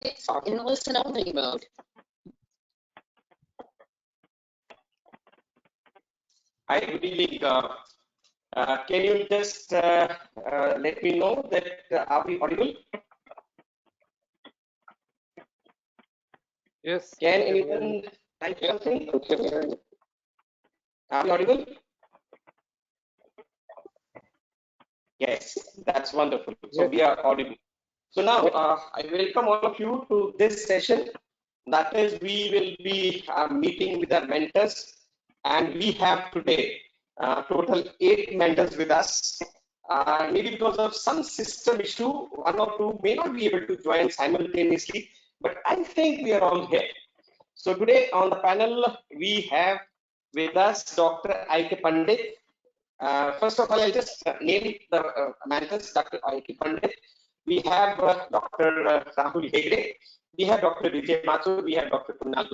It's in listen-only mode. Hi, good evening. Can you just let me know that are we audible? Yes. Can anyone type something? Are we audible? Yes, that's wonderful. So we are audible. So now I welcome all of you to this session. That is, we will be meeting with our mentors, and we have today total 8 mentors with us. Maybe because of some system issue, 1 or 2 may not be able to join simultaneously, but I think we are all here. So today on the panel, we have with us Dr.IK Pandit. First of all, I'll just name the mentors. Dr.IK Pandit. We have Dr. Rahul Hegde. We have Dr. VIJAY, we have Dr. KUNAL,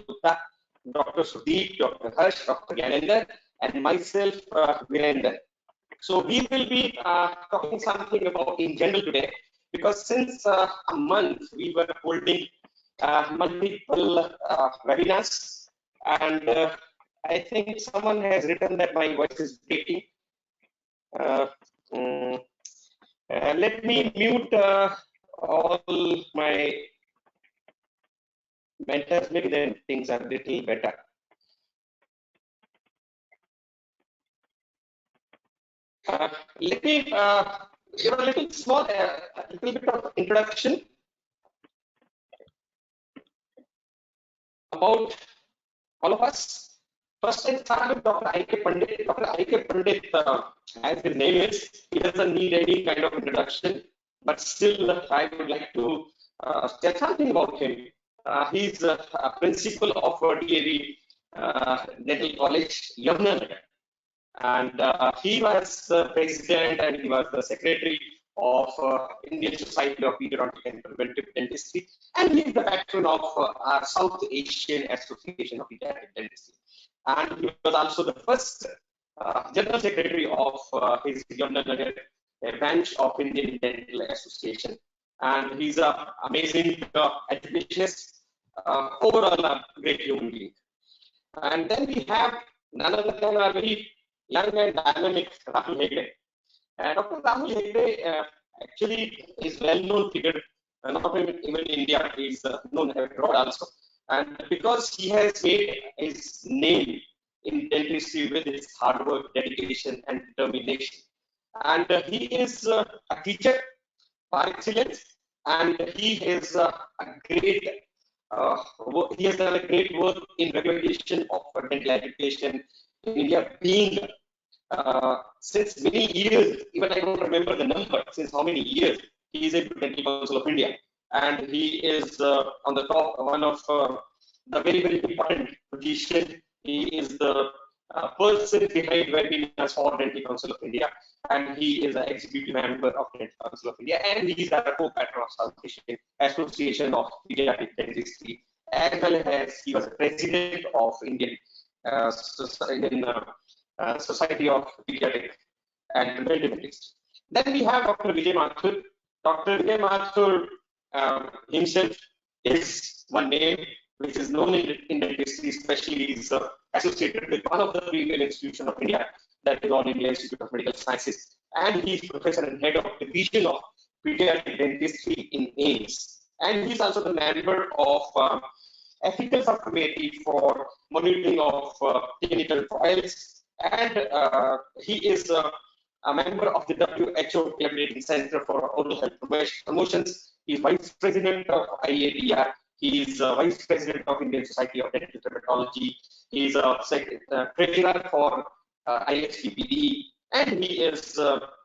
Dr. SUKHDEEP, Dr. Harsh, Dr. GYANENDRA, and myself, VIRINDER. So we will be talking something about in general today, because since a month we were holding multiple webinars, and I think someone has written that my voice is breaking. Let me mute all my mentors, maybe then things are a little better. Let me give a little small, a little bit of introduction about all of us. First, let's start with Dr. IK Pandit. Dr. IK Pandit, as his name is, he doesn't need any kind of introduction, but still, I would like to tell something about him. He's a principal of DAV Dental College, Yamuna, and he was the president and he was the secretary of Indian Society of Pediatric and Preventive Dentistry, and he is the patron of our South Asian Association of Pediatric Dentistry. And he was also the first general secretary of his Yamuna branch of Indian Dental Association. And he's an amazing educationist, overall a great human being. And then we have none other than our very young and dynamic Rahul Hegde. Dr. Rahul Hegde actually is well-known figure, not even in India, he is known abroad also. And because he has made his name in dentistry with his hard work, dedication, and determination. And he is a teacher par excellence, and he is a great he has done a great work in regulation of dental education in India, being since many years, even I don't remember the number, since how many years, he is in Dental Council of India, and he is on the top, one of the very, very important position. He is the person behind webinars for Dental Council of India, and he is an executive member of Dental Council of India, and he is a co-patron of South Asian Association of Pediatric Dentistry, as well as he was president of Indian Society of Pediatric and Preventive Dentistry. Then we have Dr. VIJAY MATHUR. Dr. VIJAY MATHUR himself is one name which is known in dentistry, especially is associated with one of the premier institutions of India, that is All India Institute of Medical Sciences, and he is professor and head of division of pediatric dentistry in AIMS, and he is also the member of ethical subcommittee for monitoring of clinical trials, and he is a member of the WHO Collaborating Center for Oral Health Promotions. He is vice president of IADR. He is vice president of Indian Society of Dental Dermatology. He is a treasurer for ISPPD, and he is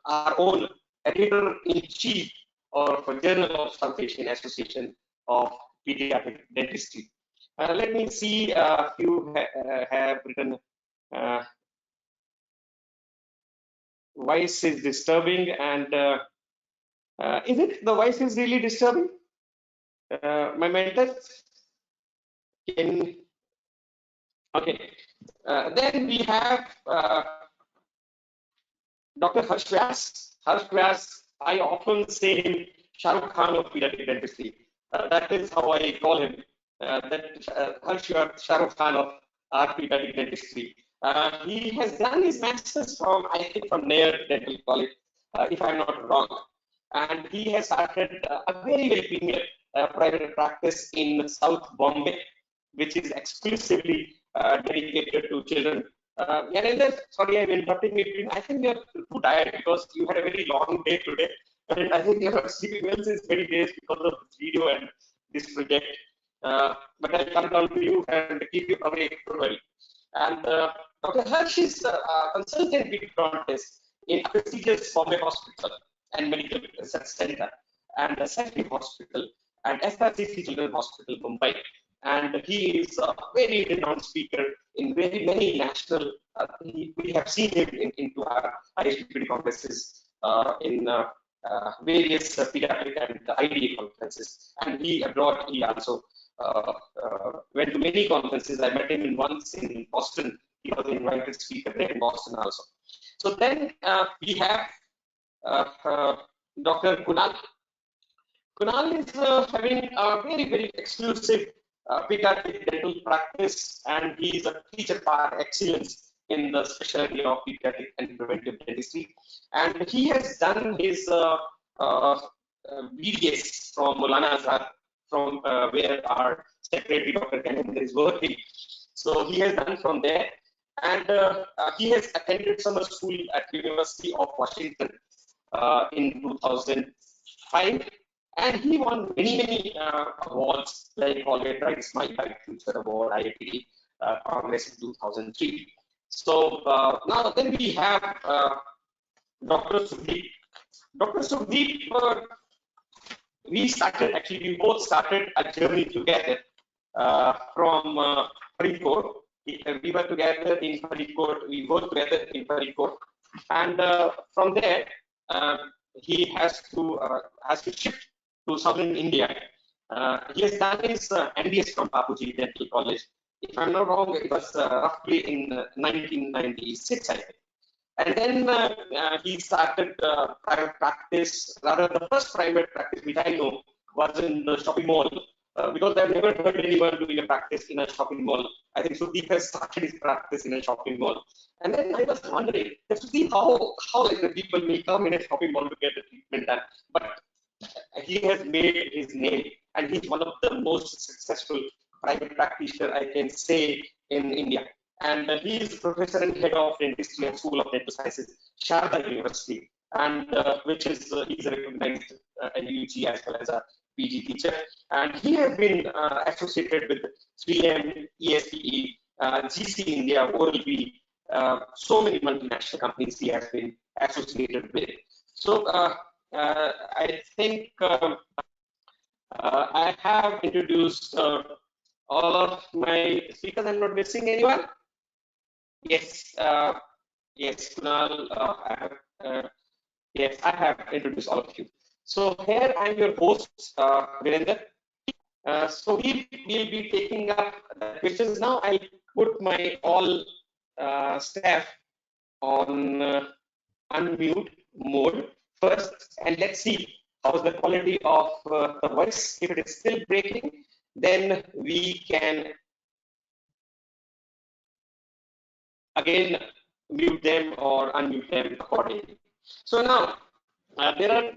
our own editor-in-chief of Journal of South Asian Association of Pediatric Dentistry. Let me see if you have written voice is disturbing, and is it the voice is really disturbing? My mentors can, okay. Then we have Dr. Harsh Vyas. Harsh Vyas, I often say him Shah Rukh Khan of pediatric dentistry. That is how I call him. Harsh, you are Shah Rukh Khan of our pediatric dentistry. He has done his masters from, I think, from Nair Dental College, if I'm not wrong. And he has started a very premier private practice in South Bombay, which is exclusively dedicated to children. Gyanendra, sorry, I'm interrupting you. I think you're too tired because you had a very long day today. And I think you're sleeping well since many days because of this video and this project. But I'll come down to you and keep you awake. Don't worry. And Dr. Harsh is a consultant dentist in a prestigious Bombay hospital and medical research center and a Safety Hospital and SRCC Children's Hospital, Mumbai. And he is a very renowned speaker in very many national. We have seen him into our ISPPD conferences in various pediatric and IDA conferences. And he abroad, he also went to many conferences. I met him once in Boston. He was an invited speaker there in Boston also. So then we have Dr. Kunal. Kunal is having a very exclusive pediatric dental practice, and he is a teacher par excellence in the specialty of pediatric and preventive dentistry. And he has done his VYAS from Maulana Azhar, from where our secretary Dr. GYANENDRA is working. So he has done from there, and he has attended summer school at University of Washington in 2005. And he won many awards like Colgate Bright Smile Bright Future Award, IIT Congress in 2003. So now then we have Dr. SUKHDEEP. Dr. SUKHDEEP, we both started a journey together from Faridkot. We were together in Faridkot, we worked together in Faridkot, and from there he has to shift to southern India. He has done his MBS from Bapuji Dental College. If I'm not wrong, it was roughly in 1996, I think. And then he started private practice. Rather, the first private practice which I know was in the shopping mall, because I've never heard anyone doing a practice in a shopping mall. I think SUKHDEEP has started his practice in a shopping mall. And then I was wondering, SUKHDEEP, how like the people will come in a shopping mall to get the treatment done. But he has made his name, and he's one of the most successful private practitioner, I can say, in India. And he is professor and head of dentistry and School of Dental Sciences, Sharda University, and which is he's a recognized UG as well as a PG teacher. And he has been associated with 3M, ESPE, GC India, Oral B, so many multinational companies he has been associated with. So I think I have introduced all of my speakers. I'm not missing anyone. Yes, yes, Kunal. Yes, I have introduced all of you. So here I'm your host, Virinder. So we will be taking up the questions now. I put my all staff on unmute mode first, and let's see how's the quality of the voice. If it is still breaking, then we can again mute them or unmute them accordingly. So now there are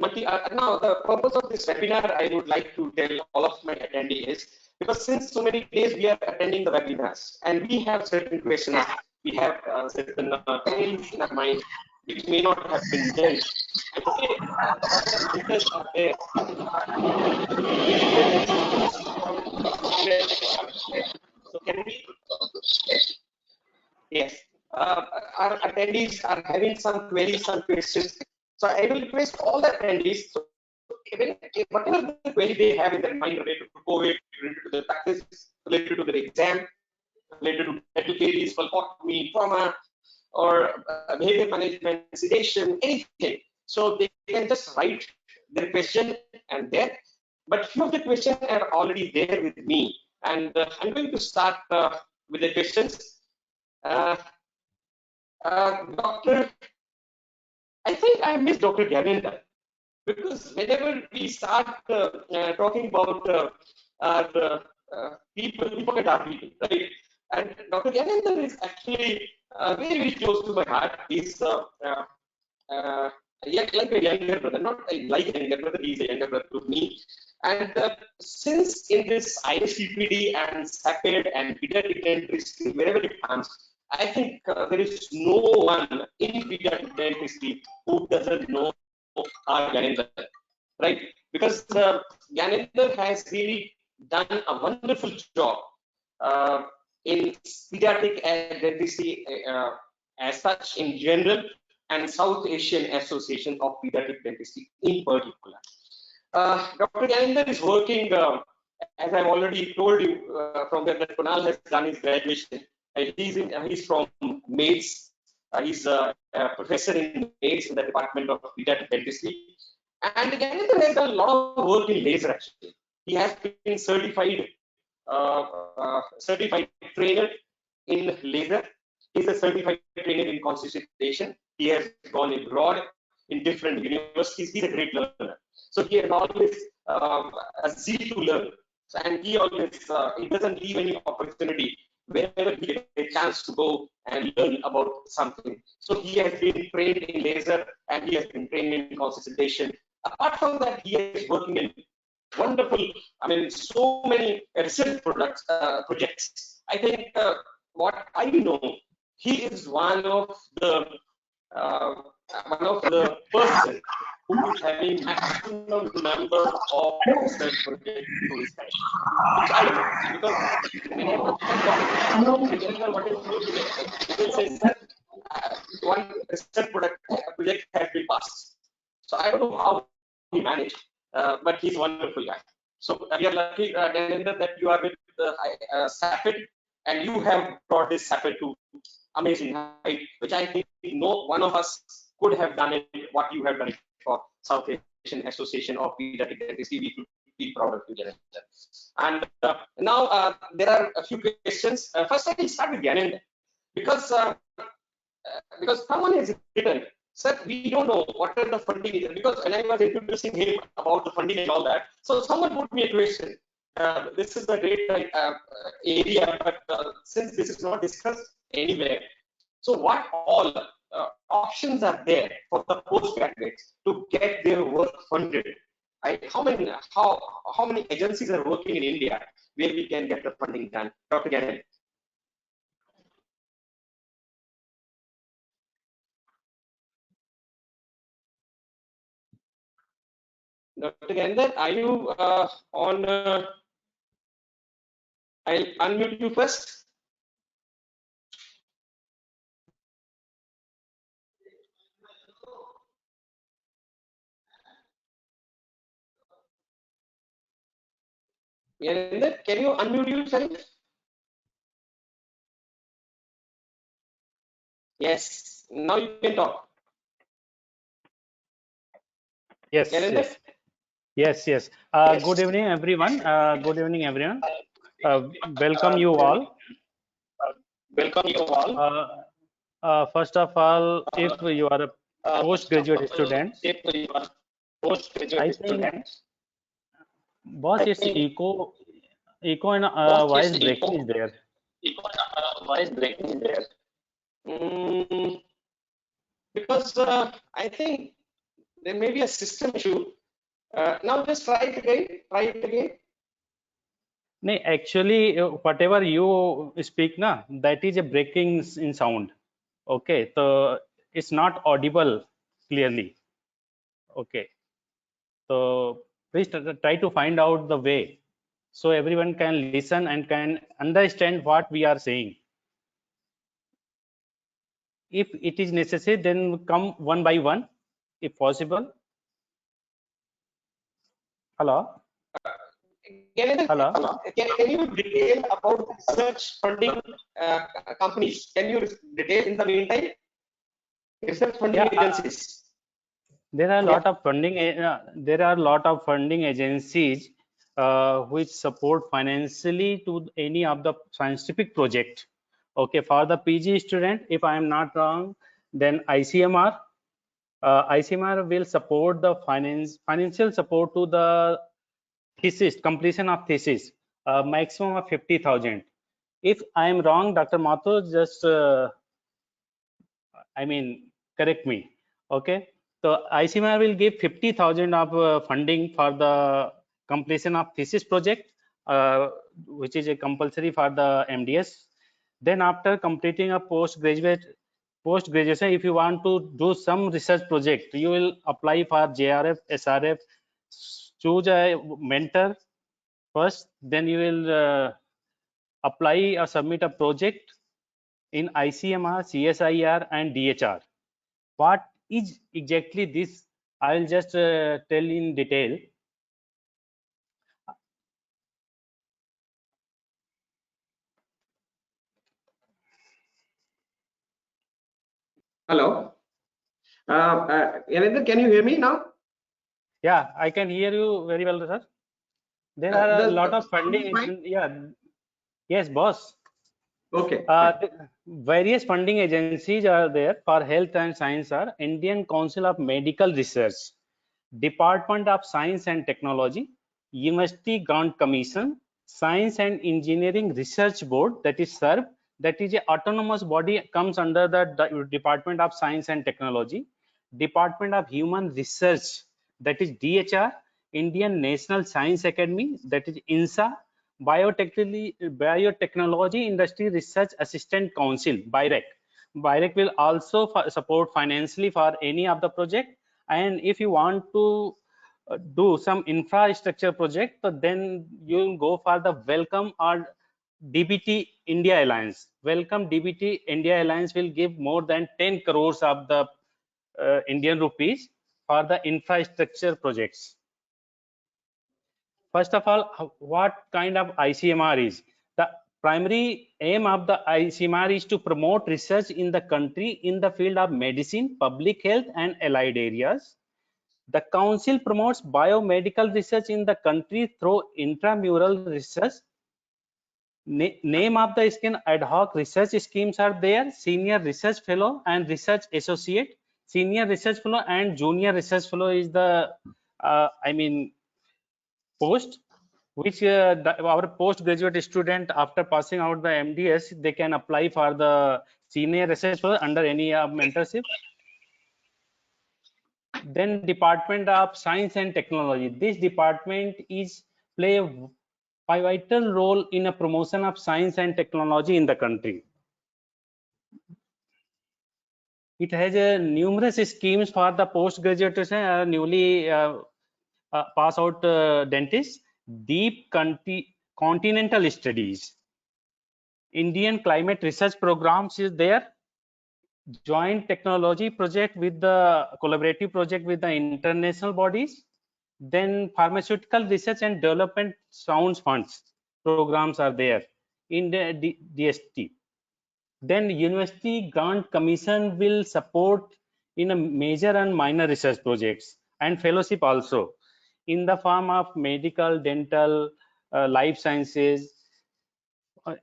now the purpose of this webinar, I would like to tell all of my attendees, because since so many days we are attending the webinars and we have certain questions, we have certain things in our mind which may not have been dealt. Okay, are there. So can we? Yes, our attendees are having some queries, some questions. So I will request all the attendees, so whatever the query they have in their mind related to COVID, related to the practice, related to the exam, related to dental caries, phlebotomy, trauma, or behavior management, sedation, anything. So they can just write their question and there. But few of the questions are already there with me, and I'm going to start with the questions. Doctor, I think I missed Dr. GYANENDRA. because whenever we start talking about our people, we forget our people, right? And Dr. Gyanendra is actually very, very close to my heart. He's yet like a younger brother, not like a younger brother, he's a younger brother to me. And since in this ISCPD and SAPED and pediatric dentistry, wherever it comes, I think there is no one in pediatric dentistry who doesn't know our Gyanendra, right? Because Gyanendra has really done a wonderful job uh, in pediatric dentistry as such in general, and South Asian Association of Pediatric Dentistry in particular. Dr. Gyanendra is working, as I've already told you, from where that KUNAL has done his graduation. He's from MAIDS. He's a professor in MAIDS in the Department of Pediatric Dentistry. And Gyanendra has done a lot of work in laser actually. He has been certified trainer in laser. He's a certified trainer in consultation. He has gone abroad in different universities. He's a great learner. So he has always a zeal to learn. And he always he doesn't leave any opportunity whenever he gets a chance to go and learn about something. So he has been trained in laser and he has been trained in consultation. Apart from that, he is working in wonderful, I mean, so many research projects. I think what I know, he is uh, one of the person who is having maximum number of research projects to his time, which I know because whenever what is it says that one research project has been passed. So I don't know how he managed, but he's a wonderful guy. So we are lucky, Gyanendra, that you are with SAPID, and you have brought this SAPID to amazing height, which I think no one of us could have done it. What you have done it for South Asian Association of Pediatric Dentistry, we could be proud of you, Gyanendra. And now there are a few questions. First, I will start with Gyanendra because someone has written, sir, we don't know what are the funding is, because when I was introducing him about the funding and all that, so someone put me a question. This is a great area, but since this is not discussed anywhere, so what all options are there for the postgraduates to get their work funded? How many agencies are working in India where we can get the funding done? Dr. Gannon. Dr. Gyanendra, are you on? I'll unmute you first. Gyanendra, can you unmute yourself? Yes, now you can talk. Yes, Gyanendra? yes. Yes. Good evening, everyone. Good evening, everyone. Welcome you all. Welcome you all. First of all, if you are a postgraduate student, If you are postgraduate student, boss, it's echo and voice breaking is there. Voice breaking is there. Because I think there may be a system issue. Now just try it again. Try it again. No, actually, whatever you speak, na, that is a breaking in sound. Okay, so it's not audible clearly. Okay, so please try to find out the way so everyone can listen and can understand what we are saying. If it is necessary, then come one by one, if possible. Hello. Hello. Can you detail about research funding companies? Can you detail in the meantime? Research funding agencies. There are a lot of funding. There are a lot of funding agencies which support financially to any of the scientific project. Okay, for the PG student, if I am not wrong, then ICMR, ICMR will support the financial support to the thesis, completion of thesis, maximum of 50,000. If I am wrong, Dr. Mathur, just correct me. Okay, so ICMR will give 50,000 of funding for the completion of thesis project, which is a compulsory for the MDS. Then after completing a postgraduation, if you want to do some research project, you will apply for JRF, SRF, choose a mentor first, then you will apply or submit a project in ICMR, CSIR and DHR. What is exactly this? I will just tell in detail. Hello. Yanendra, can you hear me now? Yeah, I can hear you very well, sir. There are a lot of funding. Yeah. Yes, boss. Okay. Various funding agencies are there for health and science are Indian Council of Medical Research, Department of Science and Technology, University Grant Commission, Science and Engineering Research Board, that is SERB, that is a autonomous body, comes under the Department of Science and Technology, Department of Human Research, that is DHR, Indian National Science Academy, that is INSA, Biotechnology Industry Research Assistant Council, BIRAC. BIRAC will also support financially for any of the project. And if you want to do some infrastructure project, so then you will go for the Welcome or DBT India Alliance. Welcome DBT India Alliance will give more than 10 crores of the Indian rupees for the infrastructure projects. First of all, what kind of ICMR is? The primary aim of the ICMR is to promote research in the country in the field of medicine, public health and allied areas. The council promotes biomedical research in the country through intramural research. Name of the scheme ad hoc research schemes are there: senior research fellow and research associate. Senior research fellow and junior research fellow is the post which our postgraduate student after passing out the MDS, they can apply for the senior research fellow under any mentorship. Then Department of Science and Technology. This department is play a pivotal role in a promotion of science and technology in the country. It has numerous schemes for the postgraduates newly pass out dentists. Deep continental studies, Indian climate research programs is there, joint technology project with the collaborative project with the international bodies. Then pharmaceutical research and development sounds funds programs are there in the DST. Then University Grant Commission will support in a major and minor research projects and fellowship also in the form of medical, dental, life sciences.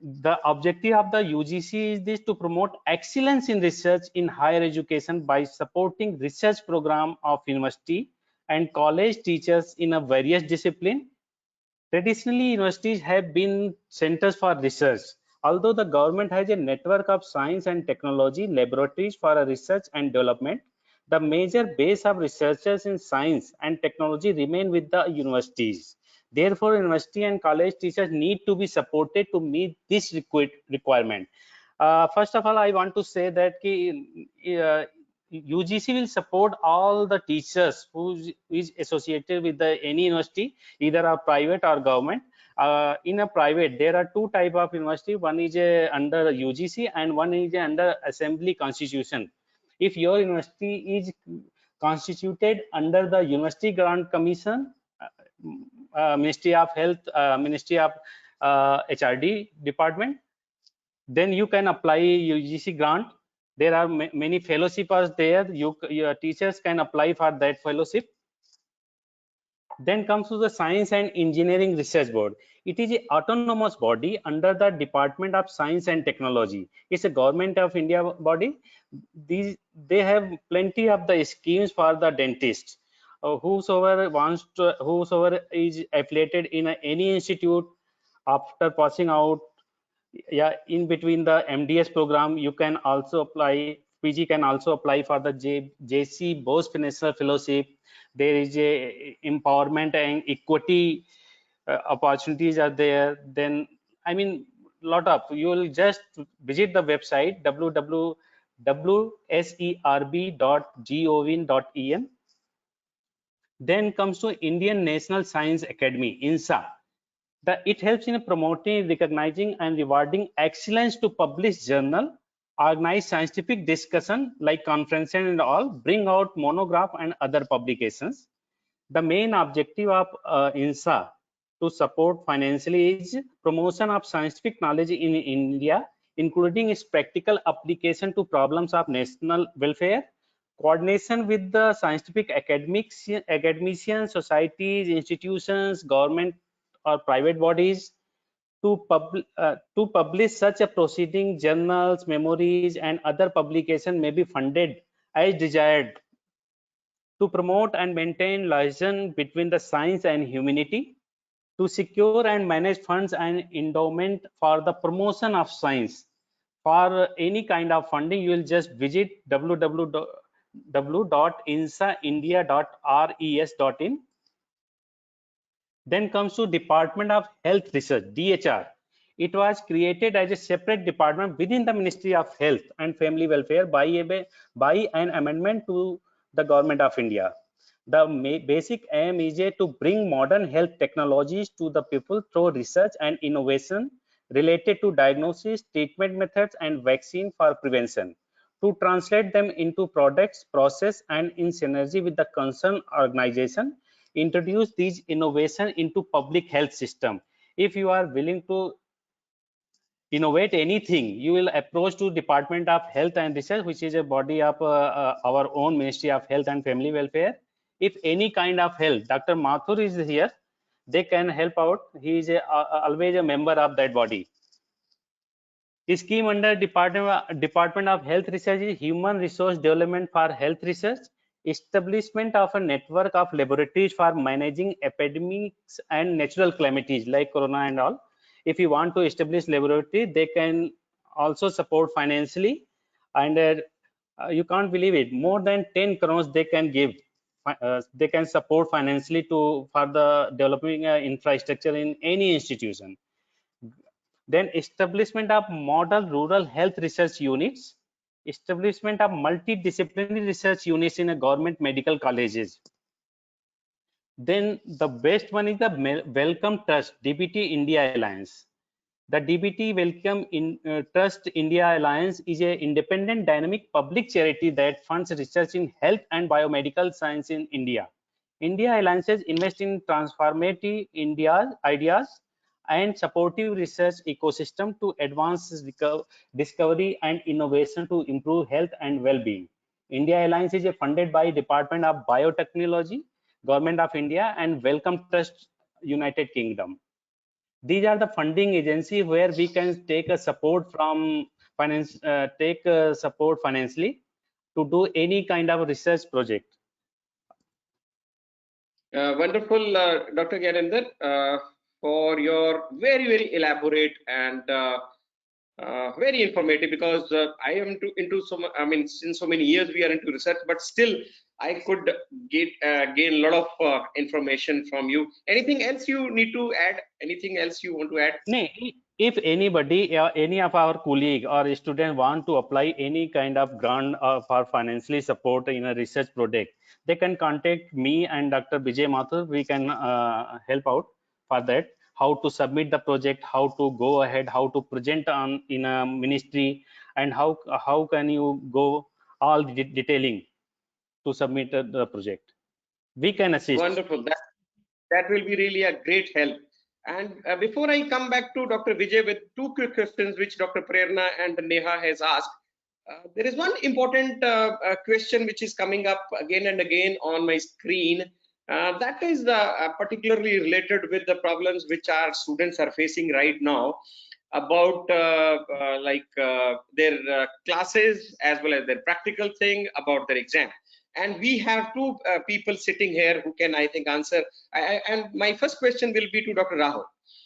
The objective of the UGC is this: to promote excellence in research in higher education by supporting research program of university and college teachers in a various discipline. Traditionally, universities have been centers for research. Although the government has a network of science and technology laboratories for research and development, the major base of researchers in science and technology remain with the universities. Therefore, university and college teachers need to be supported to meet this requirement. First of all, I want to say that UGC will support all the teachers who is associated with any university, either a private or government. In a private, there are two type of university. One is under UGC and one is under Assembly Constitution. If your university is constituted under the University Grant Commission, Ministry of Health, Ministry of HRD department, then you can apply UGC grant. There are many fellowships there. Your teachers can apply for that fellowship. Then comes to the Science and Engineering Research Board. It is an autonomous body under the Department of Science and Technology. It's a government of India body. They have plenty of the schemes for the dentists. Whosoever is affiliated in any institute after passing out, yeah, in between the MDS program, you can also apply. PG can also apply for the JC Bose Financial Fellowship. There is a empowerment and equity opportunities are there. Then I mean, lot of, you will just visit the website www.serb.gov.in. Then comes to Indian National Science Academy, INSA. It helps in promoting, recognizing, and rewarding excellence to publish journal, organize scientific discussion like conferences and all, bring out monograph and other publications. The main objective of INSA to support financially is promotion of scientific knowledge in India, including its practical application to problems of national welfare, coordination with the scientific academicians, societies, institutions, government or private bodies to publish such a proceeding. Journals, memories, and other publication may be funded as desired to promote and maintain liaison between the science and humanity, to secure and manage funds and endowment for the promotion of science. For any kind of funding, you will just visit www.insaindia.res.in. Then comes to Department of Health Research, DHR. It was created as a separate department within the Ministry of Health and Family Welfare by an amendment to the Government of India. The basic aim is to bring modern health technologies to the people through research and innovation related to diagnosis, treatment methods, and vaccine for prevention, to translate them into products, process, and in synergy with the concerned organization, introduce these innovation into public health system. If you are willing to innovate anything, you will approach to Department of Health and Research, which is a body of our own Ministry of Health and Family Welfare. If any kind of help, Dr. Mathur is here, they can help out. He is always a member of that body. The scheme under Department of Health Research is Human Resource Development for Health Research, establishment of a network of laboratories for managing epidemics and natural calamities like corona and all. If you want to establish laboratory, they can also support financially, and you can't believe it, more than 10 crores they can give. They can support financially for the developing infrastructure in any institution. Then establishment of model rural health research units, establishment of multidisciplinary research units in a government medical colleges. Then the best one is the Welcome Trust, DBT India Alliance. The DBT Trust India Alliance is an independent, dynamic public charity that funds research in health and biomedical science in India. India Alliances invest in transformative India ideas and supportive research ecosystem to advance discovery and innovation to improve health and well-being. India Alliance is funded by Department of Biotechnology, Government of India, and Welcome Trust, United Kingdom. These are the funding agency where we can take a support from finance, support financially to do any kind of research project. Wonderful, Dr. Gyanendra, for your very elaborate and very informative, because I am into since so many years we are into research, but still I could gain a lot of information from you. Anything else you need to add? Anything else you want to add? No, if anybody, any of our colleague or student want to apply any kind of grant for financially support in a research project, they can contact me and Dr. Vijay Mathur. We can help out for that. How to submit the project, how to go ahead, how to present on in a ministry, and how can you go all detailing to submit the project. We can assist. Wonderful. That will be really a great help. And before I come back to Dr. Vijay with two quick questions which Dr. Prerna and Neha has asked, there is one important question which is coming up again and again on my screen. That is particularly related with the problems which our students are facing right now about their classes as well as their practical thing about their exam. And we have two people sitting here who can, I think, answer. And my first question will be to Dr. Rahul.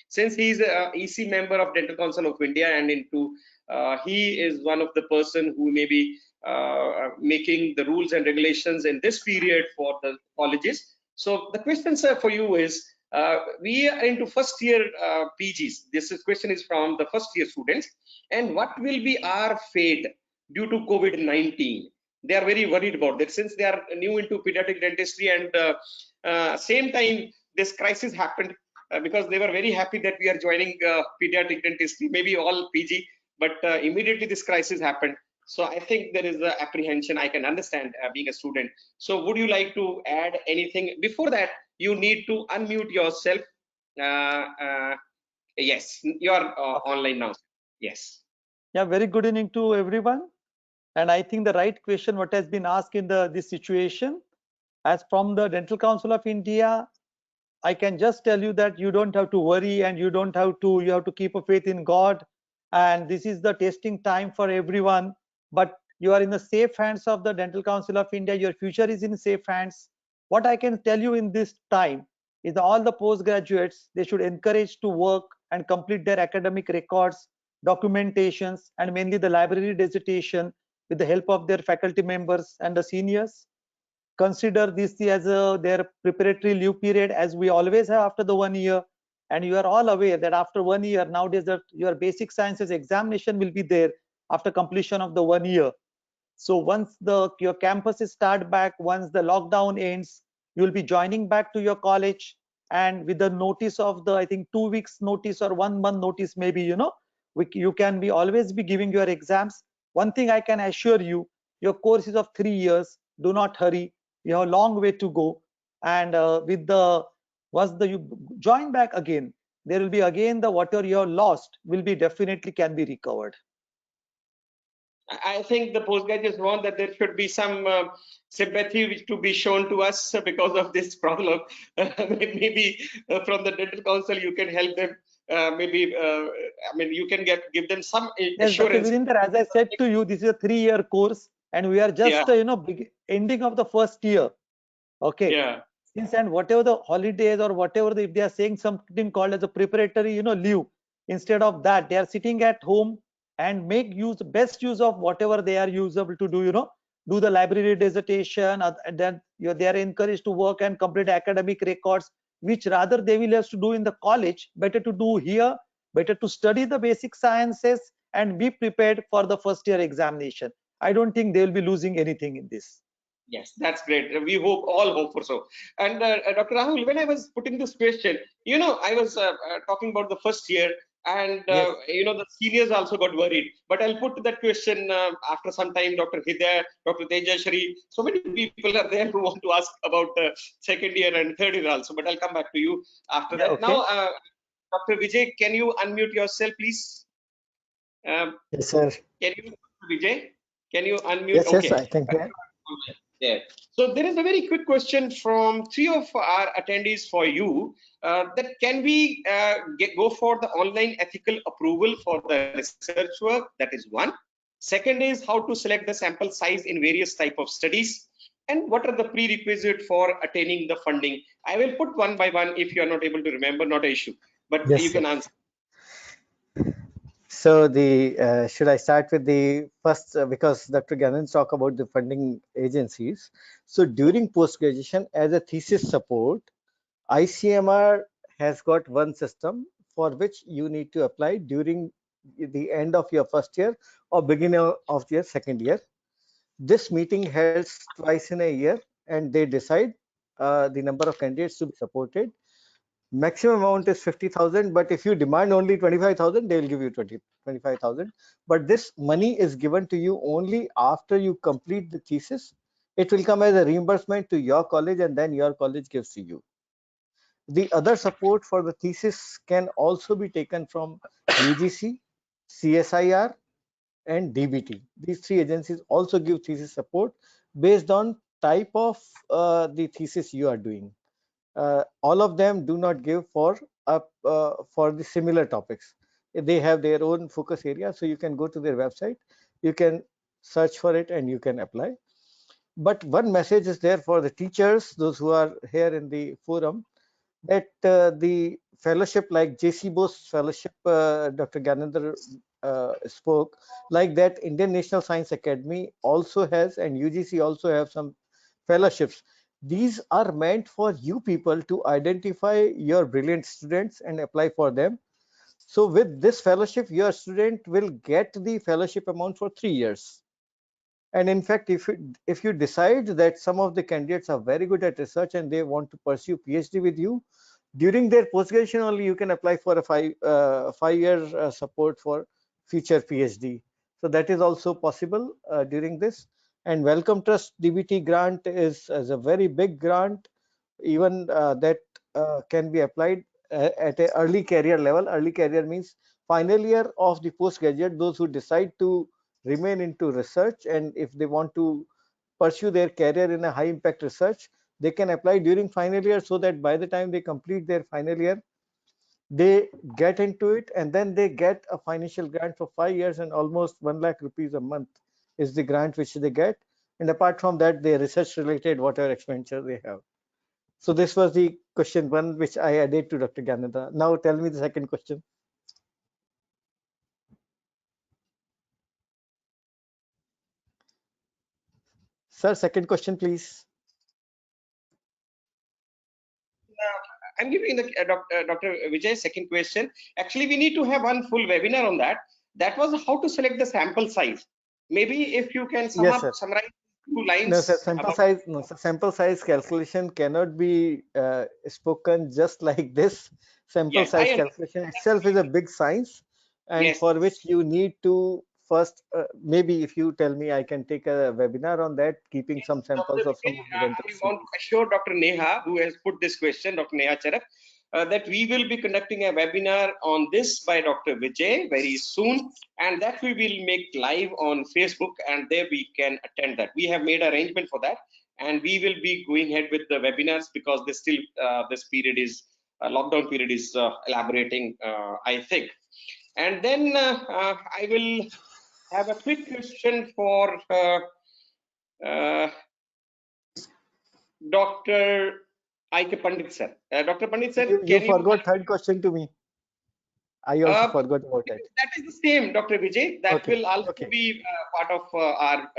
Since he is a EC member of Dental Council of India, and he is one of the person who may be making the rules and regulations in this period for the colleges. So the question, sir, for you is, we are into first year PGs. Question is from the first year students, and what will be our fate due to COVID-19? They are very worried about that, since they are new into pediatric dentistry, and same time this crisis happened, because they were very happy that we are joining pediatric dentistry, maybe all PG, but immediately this crisis happened. So I think there is a apprehension. I can understand being a student. So would you like to add anything? Before that, you need to unmute yourself. Yes, you are online now. Yes. Yeah, very good evening to everyone. And I think the right question what has been asked in this situation, as from the Dental Council of India, I can just tell you that you don't have to worry, and you have to keep a faith in God. And this is the testing time for everyone. But you are in the safe hands of the Dental Council of India. Your future is in safe hands. What I can tell you in this time is all the postgraduates, they should encourage to work and complete their academic records, documentations, and mainly the library dissertation with the help of their faculty members and the seniors. Consider this as their preparatory leave period, as we always have after the 1 year. And you are all aware that after 1 year, nowadays that your basic sciences examination will be there after completion of the 1 year. So once your campuses start back, once the lockdown ends, you will be joining back to your college, and with the notice of I think 2 weeks notice or 1 month notice, maybe, you can be always be giving your exams. One thing I can assure you, your course is of 3 years. Do not hurry. You have a long way to go. And once you join back again, there will be again the whatever you have lost will be definitely can be recovered. I think the postgraduates want that there should be some sympathy to be shown to us because of this problem. Maybe from the Dental Council you can help them. I mean, you can give them some assurance. Yes, Dr. Virinder, as I said to you, this is a 3-year course, and we are just ending of the first year. Okay. Yeah. And whatever the holidays or whatever, if they are saying something called as a preparatory, leave, instead of that, they are sitting at home and make best use of whatever they are usable to do. Do the library dissertation, and then they are encouraged to work and complete academic records, which rather they will have to do in the college. Better to do here, better to study the basic sciences and be prepared for the first year examination. I don't think they will be losing anything in this. Yes, that's great. We all hope for so. And Dr. Rahul, when I was putting this question, I was talking about the first year, and yes. the seniors also got worried. But I'll put that question after some time. Dr. HEGDE, Dr. Tejashri, so many people are there who want to ask about second year and third year also. But I'll come back to you after that. Okay. Now, Dr. Vijay, can you unmute yourself, please? Yes, sir. Can you, Vijay? Can you unmute? Yes, okay. Yes, I can hear. There. So there is a very quick question from 3 of our attendees for you. That can we go for the online ethical approval for the research work? That is one. Second is how to select the sample size in various type of studies, and what are the prerequisites for attaining the funding? I will put one by one. If you are not able to remember, not an issue, but Yes, you can sir. answer. So should I start with the first, because Dr. Gyanen talked about the funding agencies. So during post-graduation, as a thesis support, ICMR has got one system for which you need to apply during the end of your first year or beginning of your second year. This meeting helps twice in a year, and they decide the number of candidates to be supported. Maximum amount is 50,000, but if you demand only 25,000, they will give you 25,000. But this money is given to you only after you complete the thesis. It will come as a reimbursement to your college, and then your college gives to you. The other support for the thesis can also be taken from UGC, CSIR, and DBT. These three agencies also give thesis support based on type of the thesis you are doing. all of them do not give for the similar topics. They have their own focus area, so you can go to their website, you can search for it, and you can apply. But one message is there for the teachers, those who are here in the forum, that the fellowship like JC Bose fellowship, Dr. Gyanendra spoke, like that Indian National Science Academy also has, and UGC also have some fellowships. These are meant for you people to identify your brilliant students and apply for them. So with this fellowship, your student will get the fellowship amount for 3 years. And in fact, if you decide that some of the candidates are very good at research and they want to pursue PhD with you, during their post-graduation only you can apply for a 5-year support for future PhD. So that is also possible during this. And Wellcome Trust DBT grant is a very big grant, even that can be applied at an early career level. Early career means final year of the postgraduate, those who decide to remain into research, and if they want to pursue their career in a high impact research, they can apply during final year, so that by the time they complete their final year, they get into it, and then they get a financial grant for 5 years, and almost 1 lakh rupees a month is the grant which they get. And apart from that, they research related whatever expenditure they have. So this was the question 1 which I added to Dr. Gyanendra. Now tell me the second question. Sir, second question, please. I'm giving the Dr. Vijay second question. Actually, we need to have one full webinar on that. That was how to select the sample size. Maybe if you can summarize 2 lines. No, sir, sample size calculation cannot be spoken just like this. Sample size calculation itself is a big science, and for which you need to first, maybe if you tell me, I can take a webinar on that, keeping some samples of some of the vendors. I want to assure Dr. Neha, who has put this question, Dr. Neha Charak, that we will be conducting a webinar on this by Dr. Vijay very soon, and that we will make live on Facebook, and there we can attend that. We have made arrangement for that, and we will be going ahead with the webinars because this still this period is lockdown period is elaborating, I think. And then I will have a quick question for Dr.IK Pandit sir. Dr. Pandit sir, you forgot third question to me. I also forgot about that. That is the same, Dr. Vijay. That will also be part of our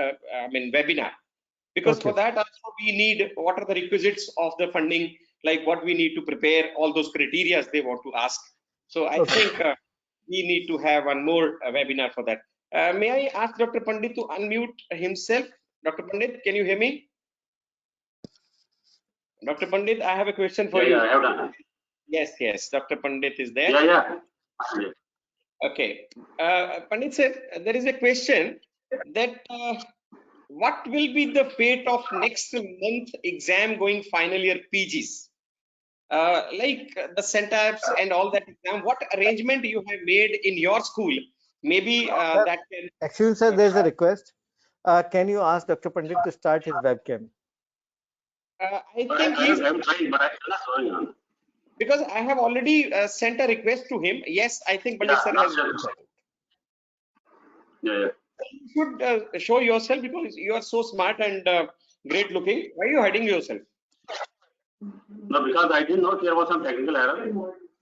webinar. Because for that also we need what are the requisites of the funding, like what we need to prepare, all those criteria they want to ask. So I think we need to have one more webinar for that. May I ask Dr. Pandit to unmute himself? Dr. Pandit, can you hear me? Dr. Pandit, I have a question for you. Yeah, I have done. Yes, Dr. Pandit is there. Yeah. Okay. Pandit said there is a question that what will be the fate of next month exam going final year PGs? Like the centers and all that exam, what arrangement you have made in your school? Maybe that can. Actually, sir, there's a request. Can you ask Dr. Pandit to start his webcam? I think he's. I'm trying, but I cannot join on. Because I have already sent a request to him. Yes, I think Pandit sir has. Yeah. You should show yourself because you are so smart and great looking. Why are you hiding yourself? No, because I didn't know there was some technical error.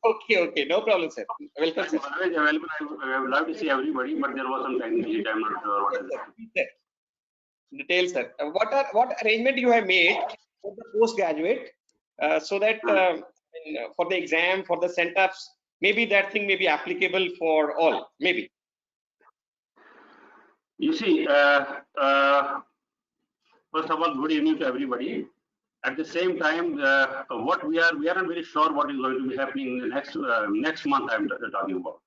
Okay, no problem, sir. Welcome, sir. I'm always available. I would love to see everybody, but there was some technical issue. I'm not sure what is it. Details, sir. What arrangement you have made for the postgraduate so that for the exam, for the centers, maybe that thing may be applicable for all, maybe. You see, first of all, good evening to everybody. At the same time, what we aren't very sure what is going to be happening in the next month. I'm talking about,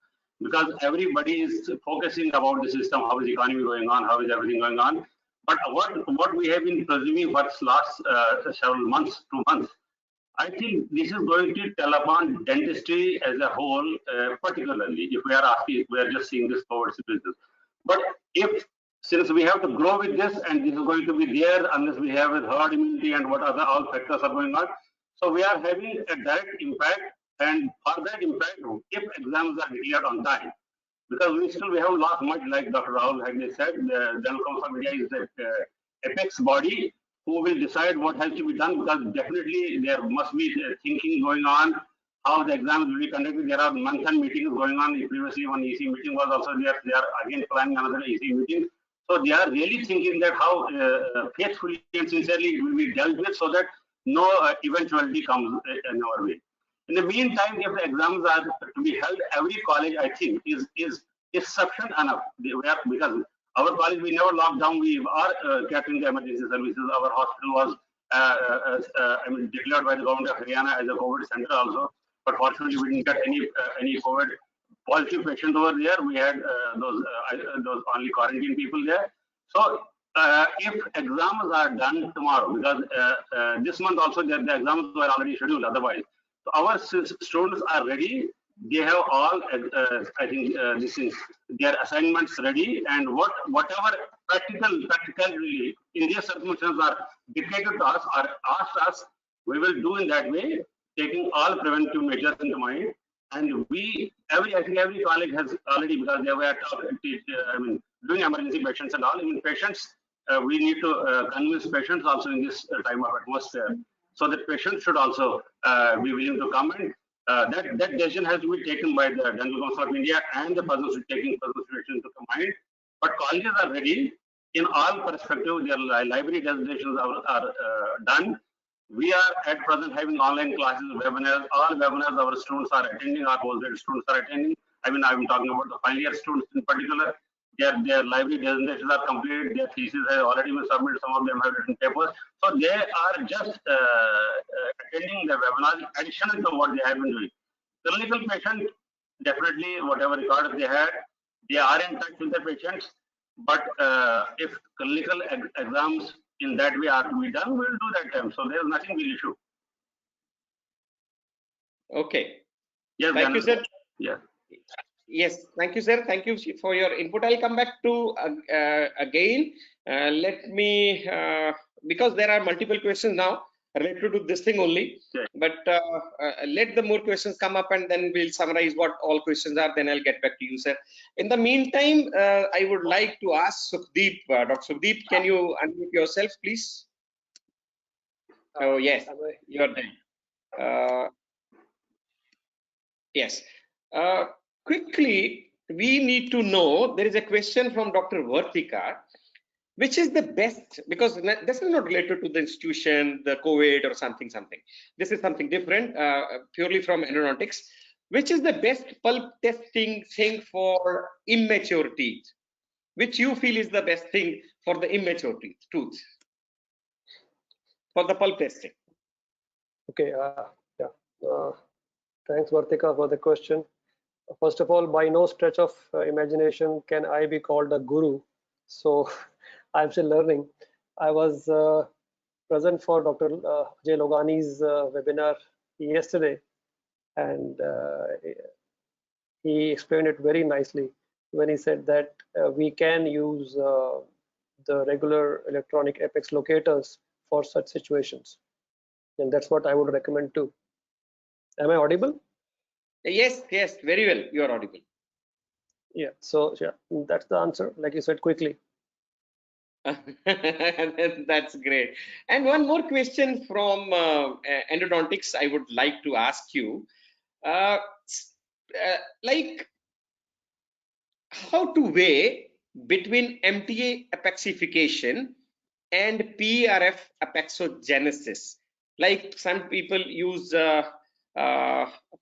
because everybody is focusing about the system, how is the economy going on, how is everything going on. But what we have been presuming for the last several months, 2 months, I think this is going to tell upon dentistry as a whole, particularly if we are just seeing this towards business. But since we have to grow with this, and this is going to be there unless we have a herd immunity and what other all factors are going on, So we are having a direct impact, and for that impact, if exams are declared on time, because we haven't lost much, like Dr. Rahul Hegde said, the General Council of India is the apex body who will decide what has to be done, because definitely there must be thinking going on, how the exams will be conducted. There are month-end meetings going on. Previously, one EC meeting was also there. They are again planning another EC meeting. So they are really thinking that how faithfully and sincerely it will be dealt with, so that no eventuality comes in our way. In the meantime, if the exams are to be held, every college, I think, is sufficient enough. Because our college, we never locked down. We are catering the emergency services. Our hospital was declared by the government of Haryana as a COVID center also. But fortunately, we didn't get any COVID positive patients over there. We had those only quarantine people there. So if exams are done tomorrow, because this month also the exams were already scheduled otherwise. So our students are ready. They have all, I think, their assignments ready, and whatever practically in these circumstances are dictated to us or asked us, we will do in that way, taking all preventive measures into mind. And I think every college has already, because they were doing emergency patients and all. Even patients, we need to convince patients also in this time of atmosphere, so that patients should also be willing to come, and that decision has to be taken by the General Council of India and the persons taking situation into mind. But colleges are ready in all perspectives. Their library designations are done. We are at present having online classes, webinars. All webinars our students are attending, our postgraduate students are attending. I'm talking about the final year students in particular. Their library designations are completed. Their thesis has already been submitted. Some of them have written papers. So they are just attending the webinars additional to what they have been doing. Clinical patients, definitely whatever records they had, they are in touch with the patients. But if clinical exams in that way are to be done, we'll do that time. So there's nothing will issue. Okay. Yes, thank you, sir. Yeah. Yes, thank you, sir. Thank you for your input. I'll come back to again. Let me, because there are multiple questions now related to this thing only, okay. But let the more questions come up, and then we'll summarize what all questions are. Then I'll get back to you, sir. In the meantime, I would like to ask SUKHDEEP, Dr. SUKHDEEP, can you unmute yourself, please? Oh, yes, you're there. Yes. Quickly, we need to know, there is a question from Dr. Vartika, which is the best, because this is not related to the institution, the COVID or something. This is something different, purely from aeronautics. Which is the best pulp testing thing for immature teeth? Which you feel is the best thing for the immature tooth? For the pulp testing. Okay, thanks Vartika for the question. First of all, by no stretch of imagination can I be called a guru. So I'm still learning. I was present for Dr. Vijay Logani's webinar yesterday, and he explained it very nicely when he said that we can use the regular electronic apex locators for such situations. And that's what I would recommend too. Am I audible? Yes, very well. You are audible. Yeah, so yeah, that's the answer. Like you said, quickly. That's great. And one more question from endodontics I would like to ask you. Like, how to weigh between MTA apexification and PRF apexogenesis? Like, some people use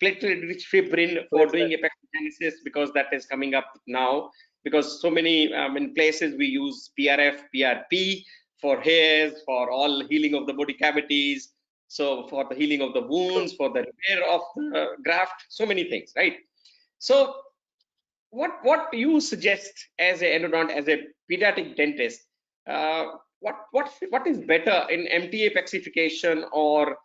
platelet-rich fibrin for doing apexogenesis, because that is coming up now. Because so many in places we use PRF, PRP for hairs, for all healing of the body cavities, so for the healing of the wounds, for the repair of the graft, so many things, right? So what you suggest as a endodont, as a pediatric dentist, what is better in MTA apexification or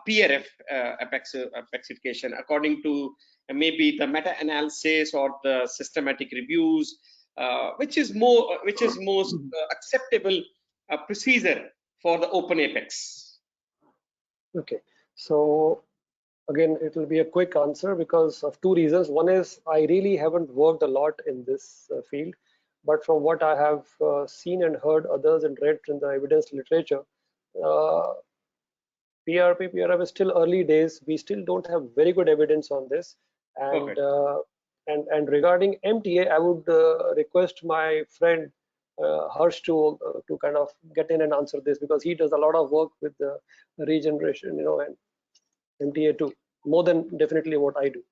PRF apexification, according to maybe the meta-analysis or the systematic reviews, which is most acceptable procedure for the open apex? Okay, So again, it will be a quick answer because of two reasons. One is I really haven't worked a lot in this field, but from what I have seen and heard others and read in the evidence literature, PRP, PRF is still early days. We still don't have very good evidence on this. And and regarding MTA, I would request my friend Harsh to kind of get in and answer this, because he does a lot of work with the regeneration, and MTA too, more than definitely what I do.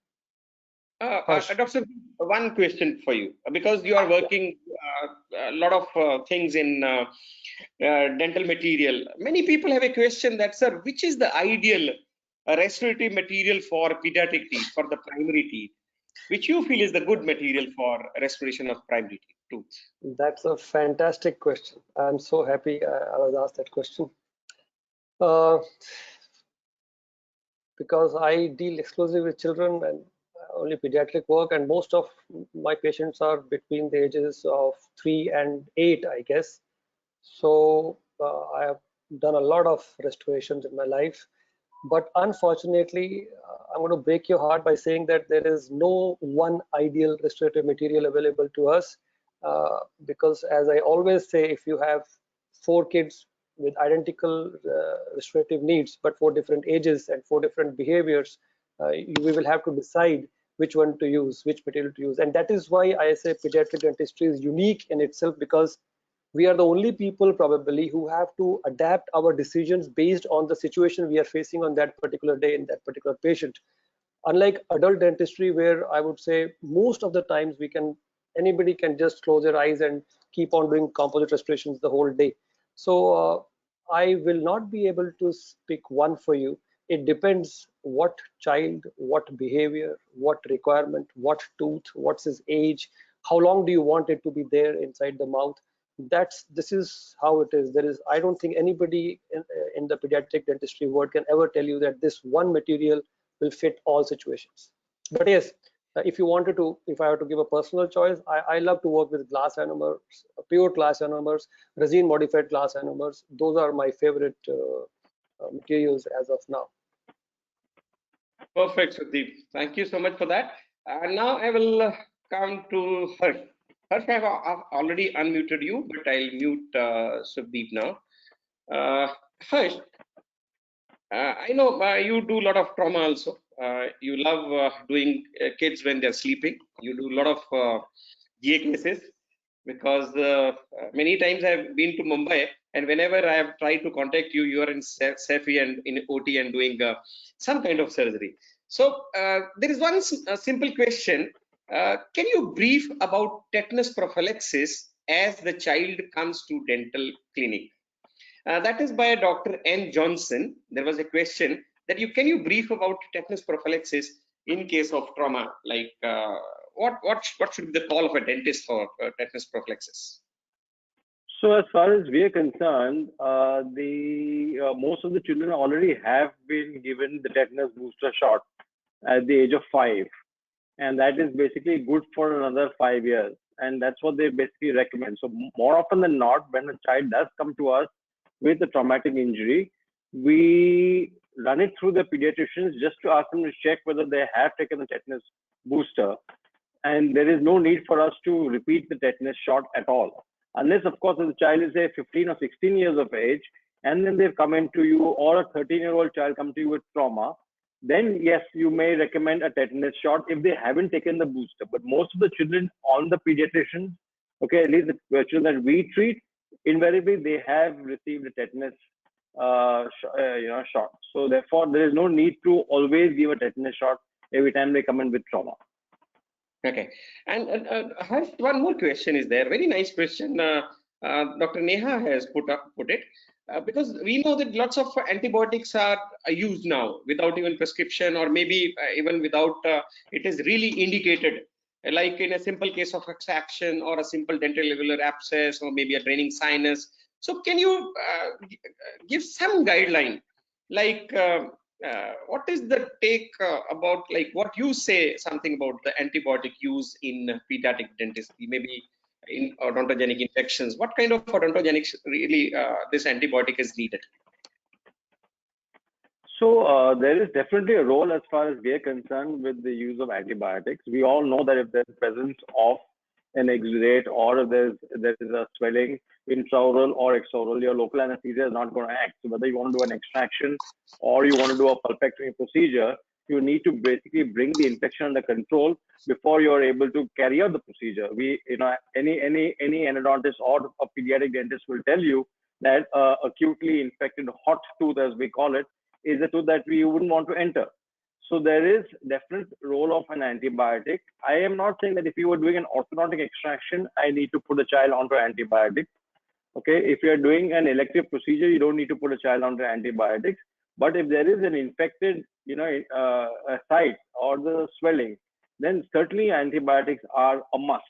Dr. One question for you, because you are working a lot of things in dental material. Many people have a question that, sir, which is the ideal restorative material for pediatric teeth, for the primary teeth, which you feel is the good material for restoration of primary tooth? That's a fantastic question. I'm so happy I was asked that question. Because I deal exclusively with children and only pediatric work, and most of my patients are between the ages of 3 and 8, I guess. So I have done a lot of restorations in my life, but unfortunately, I'm going to break your heart by saying that there is no one ideal restorative material available to us, because as I always say, if you have 4 kids with identical restorative needs, but 4 different ages and 4 different behaviors, we will have to decide which one to use, which material to use. And that is why I say pediatric dentistry is unique in itself, because we are the only people probably who have to adapt our decisions based on the situation we are facing on that particular day in that particular patient. Unlike adult dentistry, where I would say most of the times anybody can just close their eyes and keep on doing composite restorations the whole day. So I will not be able to pick one for you. It depends what child, what behavior, what requirement, what tooth, what's his age, how long do you want it to be there inside the mouth. This is how it is. I don't think anybody in the pediatric dentistry world can ever tell you that this one material will fit all situations. But yes, if I were to give a personal choice, I love to work with glass enamelers, pure glass enamelers, resin modified glass enamelers. Those are my favorite materials as of now. Perfect, Sudeep. Thank you so much for that. Now I will come to Harsh. Harsh, I have already unmuted you, but I'll mute Sudeep now. Harsh, I know you do a lot of trauma also. You love doing kids when they're sleeping. You do a lot of GA cases, because many times I've been to Mumbai, and whenever I have tried to contact you, you are in Cefi and in OT and doing some kind of surgery. So there is one simple question. Can you brief about tetanus prophylaxis as the child comes to dental clinic? That is by Dr. N. Johnson. There was a question that can you brief about tetanus prophylaxis in case of trauma? Like what should be the call of a dentist for tetanus prophylaxis? So as far as we are concerned, most of the children already have been given the tetanus booster shot at the age of 5, and that is basically good for another 5 years, and that's what they basically recommend. So more often than not, when a child does come to us with a traumatic injury, we run it through the pediatricians just to ask them to check whether they have taken the tetanus booster, and there is no need for us to repeat the tetanus shot at all, unless of course if the child is say 15 or 16 years of age and then they've come into you, or a 13-year-old child come to you with trauma, then yes, you may recommend a tetanus shot if they haven't taken the booster. But most of the children on the pediatricians, okay, at least the children that we treat, invariably they have received a tetanus shot. So therefore, there is no need to always give a tetanus shot every time they come in with trauma. Okay, and Harsh, one more question is there. Very nice question. Dr. Neha has put it. Because we know that lots of antibiotics are used now without even prescription, or maybe even without it is really indicated, like in a simple case of extraction or a simple dental alveolar abscess, or maybe a draining sinus. So can you give some guideline, like what is the take about, like what you say something about the antibiotic use in pediatric dentistry, maybe in odontogenic infections? What kind of odontogenics really this antibiotic is needed? So there is definitely a role as far as we are concerned with the use of antibiotics. We all know that if there's presence of an exudate or if there is a swelling intraoral or exoral, your local anesthesia is not going to act. So whether you want to do an extraction or you want to do a pulpectomy procedure, you need to basically bring the infection under control before you're able to carry out the procedure. Any endodontist or a pediatric dentist will tell you that acutely infected hot tooth, as we call it, is a tooth that we wouldn't want to enter. So there is definite role of an antibiotic. I am not saying that if you were doing an orthodontic extraction, I need to put a child onto antibiotics. Okay, if you're doing an elective procedure, you don't need to put a child onto antibiotics. But if there is an infected, a site or the swelling, then certainly antibiotics are a must.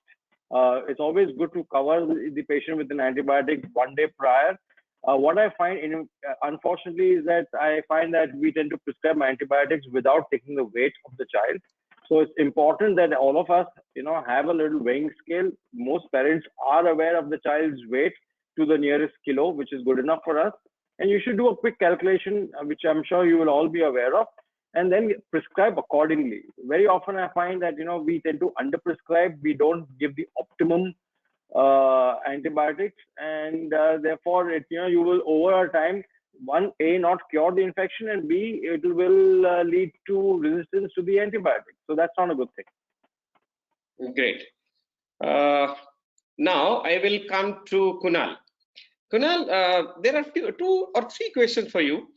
It's always good to cover the patient with an antibiotic 1 day prior. What I find, unfortunately, is that I find that we tend to prescribe antibiotics without taking the weight of the child. So it's important that all of us, have a little weighing scale. Most parents are aware of the child's weight to the nearest kilo, which is good enough for us. And you should do a quick calculation, which I'm sure you will all be aware of, and then prescribe accordingly. Very often I find that, we tend to underprescribe. We don't give the optimum antibiotics, and therefore you will over time, one, A, not cure the infection, and B, it will lead to resistance to the antibiotics. So that's not a good thing. Great. Now I will come to Kunal. Kunal, there are two or three questions for you.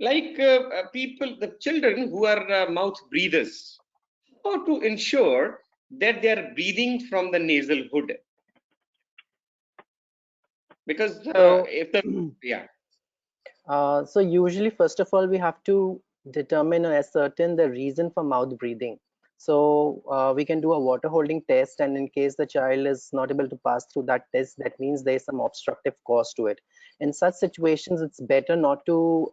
Like the children who are mouth breathers, how to ensure that they are breathing from the nasal hood? Because so usually, first of all, we have to determine or ascertain the reason for mouth breathing. So we can do a water holding test, and in case the child is not able to pass through that test, that means there is some obstructive cause to it. In such situations, it's better not to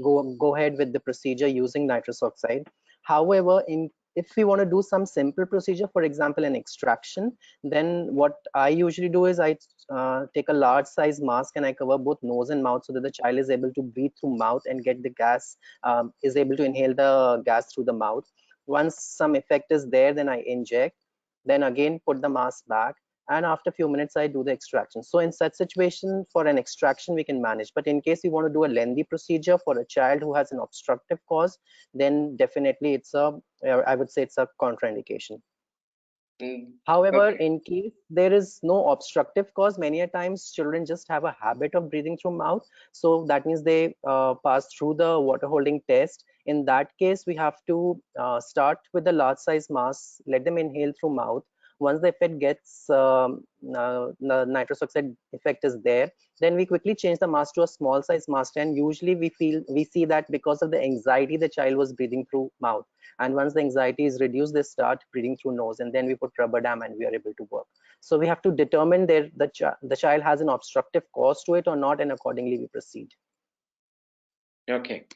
go ahead with the procedure using nitrous oxide. However, if we want to do some simple procedure, for example, an extraction, then what I usually do is I take a large size mask and I cover both nose and mouth so that the child is able to breathe through mouth and get the gas, is able to inhale the gas through the mouth. Once some effect is there, then I inject, then again put the mask back, and after a few minutes I do the extraction. So in such situation, for an extraction we can manage, but in case we want to do a lengthy procedure for a child who has an obstructive cause, then definitely I would say it's a contraindication. However, okay. In case there is no obstructive cause, many a times children just have a habit of breathing through mouth, so that means they pass through the water holding test. In that case, we have to start with the large size mask, let them inhale through mouth. Once the effect gets the nitrous oxide effect is there, then we quickly change the mask to a small size mask, and usually we see that because of the anxiety, the child was breathing through mouth, and once the anxiety is reduced, they start breathing through nose, and then we put rubber dam and we are able to work. So we have to determine the child has an obstructive cause to it or not, and accordingly we proceed. Okay.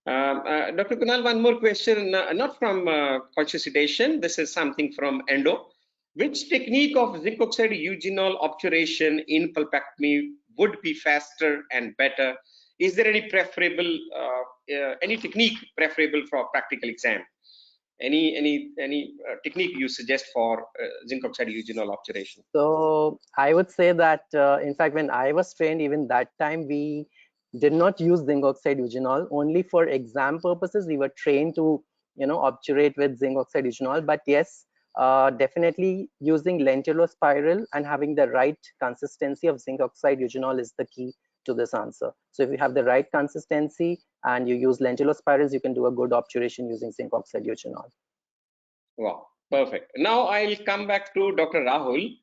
Dr. Kunal, one more question, not from conscious sedation. This is something from Endo. Which technique of zinc oxide eugenol obturation in pulpectomy would be faster and better? Is there any preferable, any technique preferable for practical exam? Any technique you suggest for zinc oxide eugenol obturation? So I would say that in fact, when I was trained, even that time we did not use zinc oxide eugenol. Only for exam purposes we were trained to obturate with zinc oxide eugenol. But yes, definitely using lentillo spiral and having the right consistency of zinc oxide eugenol is the key to this answer. So if you have the right consistency and you use lentillo spirals, you can do a good obturation using zinc oxide eugenol. Wow, perfect. Now I'll come back to Dr. Rahul.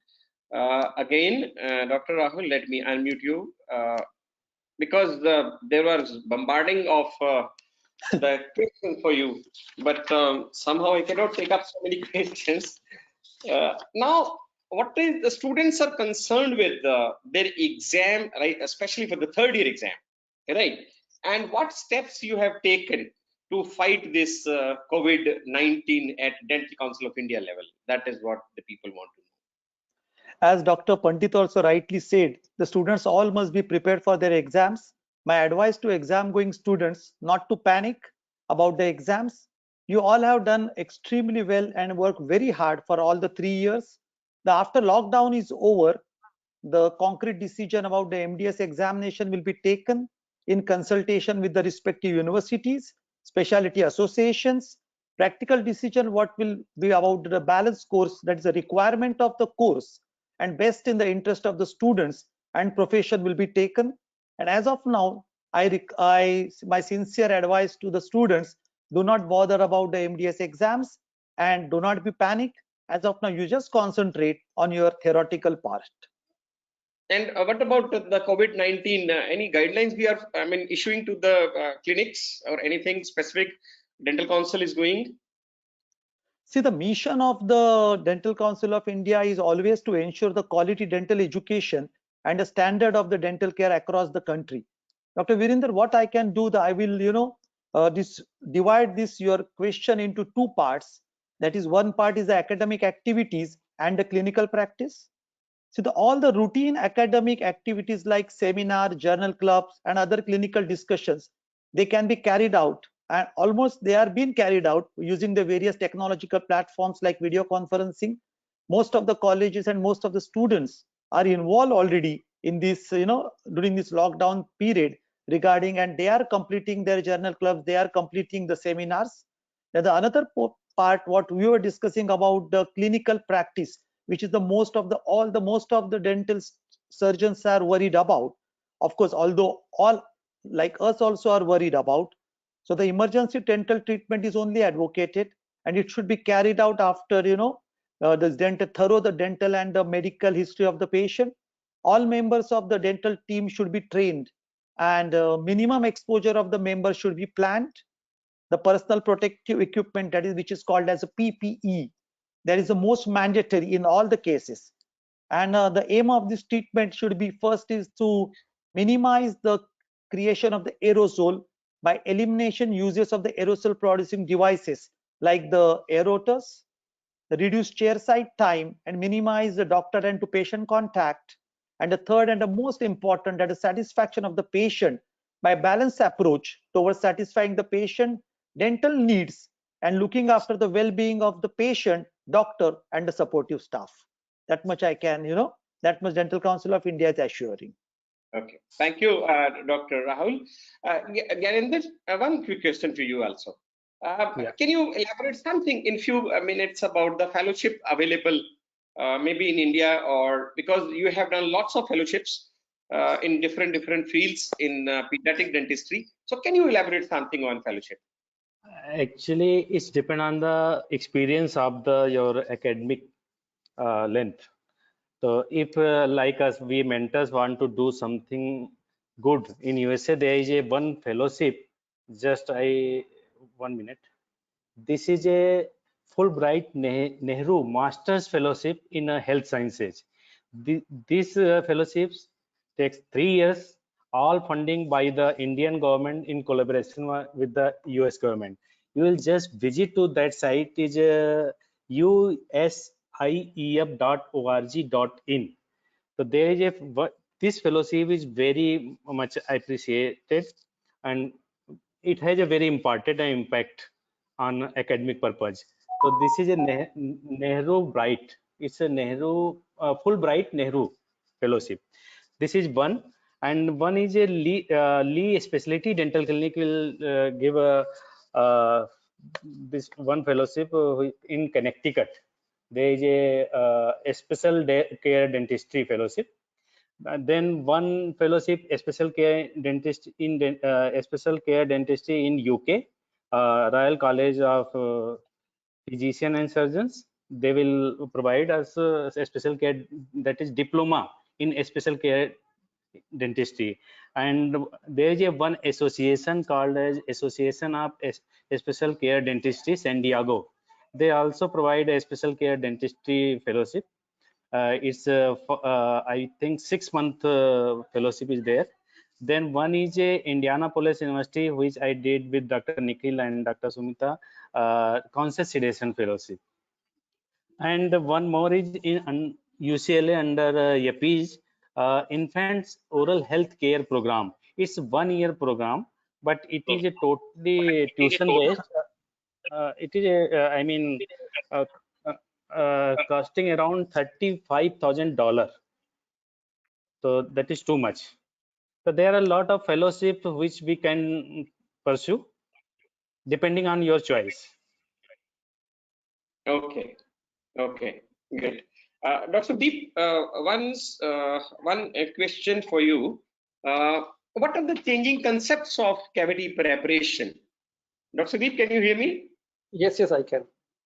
Again, Dr. Rahul, let me unmute you because there was bombarding of the question for you, but somehow I cannot take up so many questions. Now, what is the students are concerned with their exam, right? Especially for the third year exam, right? And what steps you have taken to fight this COVID-19 at Dental Council of India level? That is what the people want to know. As Dr. Pandit also rightly said, the students all must be prepared for their exams. My advice to exam going students, not to panic about the exams. You all have done extremely well and worked very hard for all the 3 years. The after lockdown is over, the concrete decision about the MDS examination will be taken in consultation with the respective universities, specialty associations. Practical decision what will be about the balance course, that is a requirement of the course and best in the interest of the students and profession will be taken. And as of now, my sincere advice to the students, do not bother about the MDS exams and do not be panic. As of now, you just concentrate on your theoretical part. And what about the COVID-19? Any guidelines we are, issuing to the clinics or anything specific Dental Council is doing? See, the mission of the Dental Council of India is always to ensure the quality dental education and the standard of the dental care across the country. Dr. Virinder, what I can do, I will, divide this your question into two parts. That is, one part is the academic activities and the clinical practice. So all the routine academic activities like seminar, journal clubs, and other clinical discussions, they can be carried out, and almost they are being carried out using the various technological platforms like video conferencing. Most of the colleges and most of the students are involved already in this, during this lockdown period regarding, and they are completing their journal clubs, they are completing the seminars. Now the another part, what we were discussing about the clinical practice, which is the most of the dental surgeons are worried about. Of course, although all like us also are worried about. So the emergency dental treatment is only advocated, and it should be carried out after the dental and the medical history of the patient. All members of the dental team should be trained, and minimum exposure of the members should be planned. The personal protective equipment, that is, which is called as a PPE, that is the most mandatory in all the cases. And the aim of this treatment should be, first is to minimize the creation of the aerosol by elimination uses of the aerosol producing devices like the aerators, the reduce chairside time and minimize the doctor and to patient contact. And the third and the most important, that is satisfaction of the patient by balanced approach towards satisfying the patient dental needs and looking after the well-being of the patient, doctor, and the supportive staff. That much I can, that much Dental Council of India is assuring. Okay, thank you, Dr. Rahul. Gyanendra, one quick question for you also. Can you elaborate something in few minutes about the fellowship available, maybe in India, or because you have done lots of fellowships in different fields in pediatric dentistry. So can you elaborate something on fellowship? Actually, it's depend on the experience of your academic length. So if like us, we mentors want to do something good in USA, there is a one fellowship. Just 1 minute. This is a Fulbright Nehru Masters Fellowship in Health Sciences. This fellowships takes 3 years, all funding by the Indian government in collaboration with the US government. You will just visit to that site, is usief.org.in. So there is this fellowship is very much appreciated, and it has a very important impact on academic purpose. So this is a Nehru Bright. It's a Nehru Fulbright Nehru Fellowship. This is one, and one is a Lee Specialty Dental Clinic will give this one fellowship in Connecticut. There is a special care dentistry fellowship. Then one fellowship, special care dentist in special care dentistry in UK, Royal College of Physicians and Surgeons. They will provide us a special care, that is diploma in special care dentistry. And there is a one association called as Association of Special Care Dentistry San Diego. They also provide a special care dentistry fellowship. It's I think 6-month fellowship is there. Then one is a Indianapolis University, which I did with Dr. Nikhil and Dr. Sumita, conscious sedation fellowship. And one more is in UCLA under YAPI's Infants Oral Health Care Program. It's 1 year program, but it is a totally tuition based. It is I mean, uh, costing around $35,000. So that is too much. So there are a lot of fellowship which we can pursue depending on your choice. Okay, okay, good. Dr. Deep, one question for you. What are the changing concepts of cavity preparation? Dr. Deep, can you hear me? Yes, I can.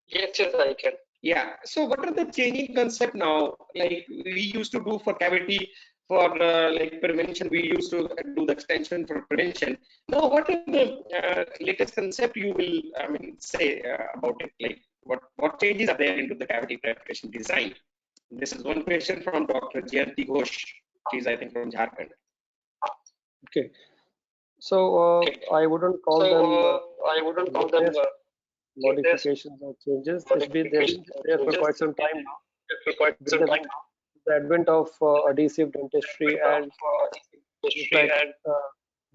Yes, I can. Yeah. So what are the changing concept now? Like we used to do for cavity for like prevention, we used to do the extension for prevention. Now, what are the latest concept you will, I mean, say about it? Like what changes are there into the cavity preparation design? This is one question from Dr. DR.IK. She's, I think, from Jharkhand. Okay. So I wouldn't call them modifications or changes. It's been there for quite some time now. With the advent of adhesive dentistry and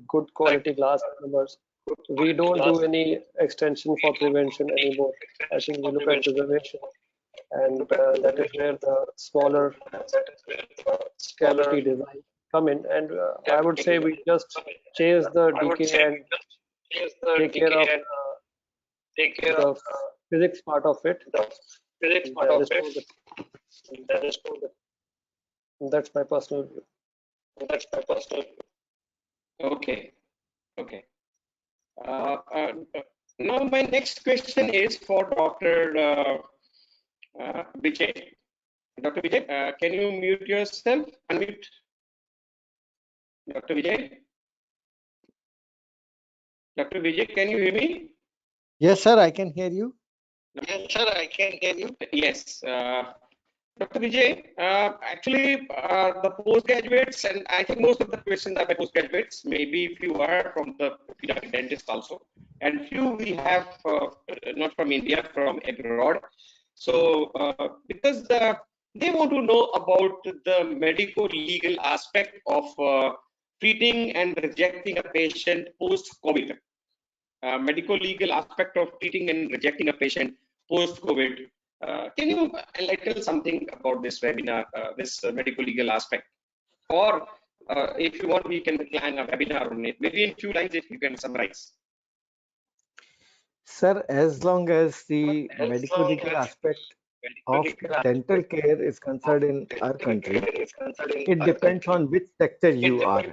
good quality glass numbers, we don't do any extension for prevention anymore. I think we look at preservation, and that is where the smaller cavity design come in. And I would say we just chase the decay and take care of the physics part of it. That's my personal view. Okay, okay. Now my next question is for Dr. Vijay. Dr. Vijay, can you mute yourself? Unmute. Dr. Vijay? Dr. Vijay, can you hear me? Yes, sir, I can hear you. Yes, sir, I can hear you. Yes. Dr. Vijay, actually, the postgraduates, and I think most of the questions are by postgraduates, maybe few are from the pediatric dentist also, and few we have not from India, from abroad. So, because they want to know about the medico-legal aspect of treating and rejecting a patient post-COVID. Medico-legal aspect of treating and rejecting a patient post-COVID. Can you enlighten something about this webinar, this medico-legal aspect? Or if you want, we can plan a webinar on it. Maybe in few lines, if you can summarize. Sir, as long as the medico-legal aspect of dental care is concerned in our country, it depends on which sector you are.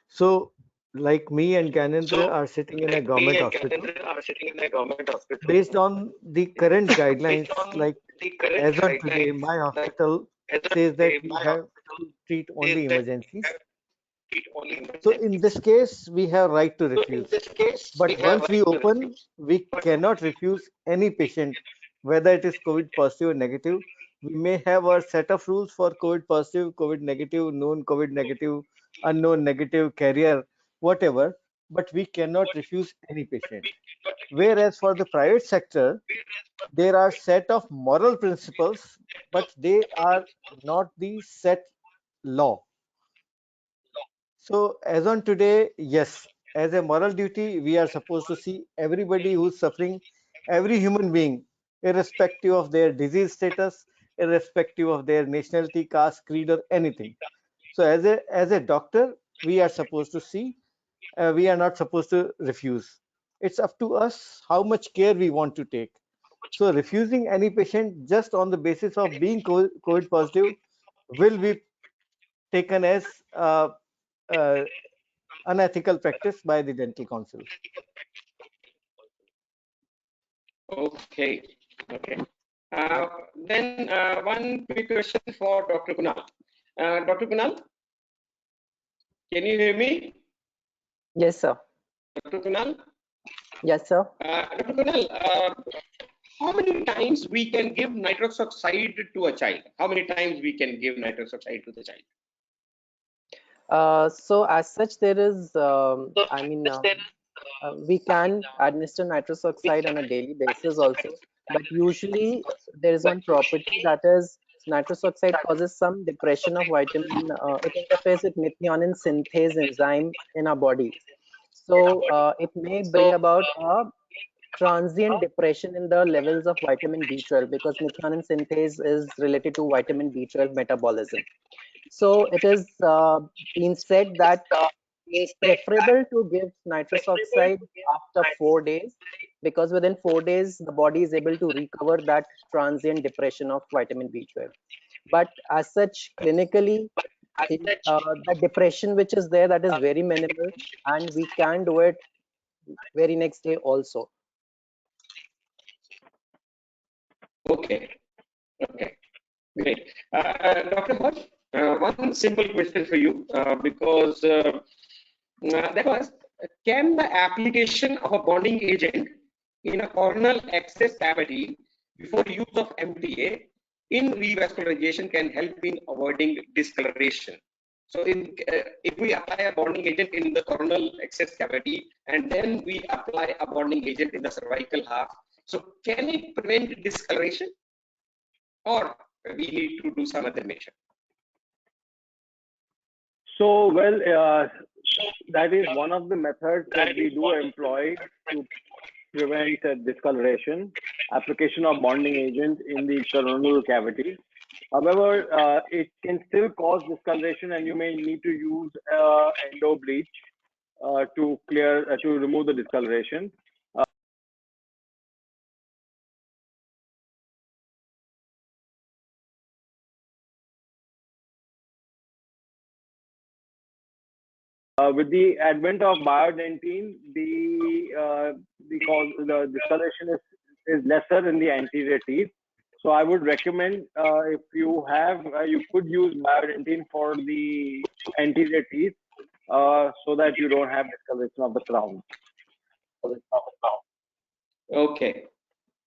So, like me and Gyanendra are sitting in a government hospital. Based on the current guidelines, like as on today, my hospital says that we have to treat only emergencies. So in this case, we have right to refuse. But once we open, we cannot refuse any patient, whether it is COVID positive or negative. We may have a set of rules for COVID positive, COVID negative, known COVID negative, unknown negative, carrier, whatever, but we cannot refuse any patient. Whereas for the private sector, there are set of moral principles, but they are not the set law. So as on today, yes, as a moral duty, we are supposed to see everybody who's suffering, every human being, irrespective of their disease status, irrespective of their nationality, caste, creed, or anything. So as a doctor, we are supposed to see, we are not supposed to refuse. It's up to us how much care we want to take. So refusing any patient just on the basis of being COVID positive will be taken as unethical practice by the dental council. Okay, okay. Then one quick question for Dr. Kunal. Dr. Kunal, can you hear me? Yes, sir. Dr. Kunal? Yes, sir. Dr. Kunal, how many times we can give nitrous oxide to a child? How many times we can give nitrous oxide to the child? So as such, there is, we can administer nitrous oxide on a daily basis also, but usually there is one property, that is nitrous oxide causes some depression of vitamin. It interferes with methionine synthase enzyme in our body. So it may bring about a transient depression in the levels of vitamin B12 because methionine synthase is related to vitamin B12 metabolism. So it is been said that it's preferable to give nitrous oxide after 4 days because within 4 days the body is able to recover that transient depression of vitamin B12. But as such, clinically, the depression which is there, that is very minimal, and we can do it very next day also. Okay. Okay. Great. Dr. Harsh, one simple question for you, because that was, can the application of a bonding agent in a coronal access cavity before use of MTA in revascularization can help in avoiding discoloration? So if we apply a bonding agent in the coronal access cavity and then we apply a bonding agent in the cervical half, so can it prevent discoloration, or we need to do some other measure? So, well, that is one of the methods that we do employ to prevent discoloration, application of bonding agent in the coronal cavity. However, it can still cause discoloration, and you may need to use endo bleach to remove the discoloration. With the advent of biodentine, the discoloration is lesser in the anterior teeth. So I would recommend, if you have, you could use biodentine for the anterior teeth, so that you don't have discoloration of the crown. Okay,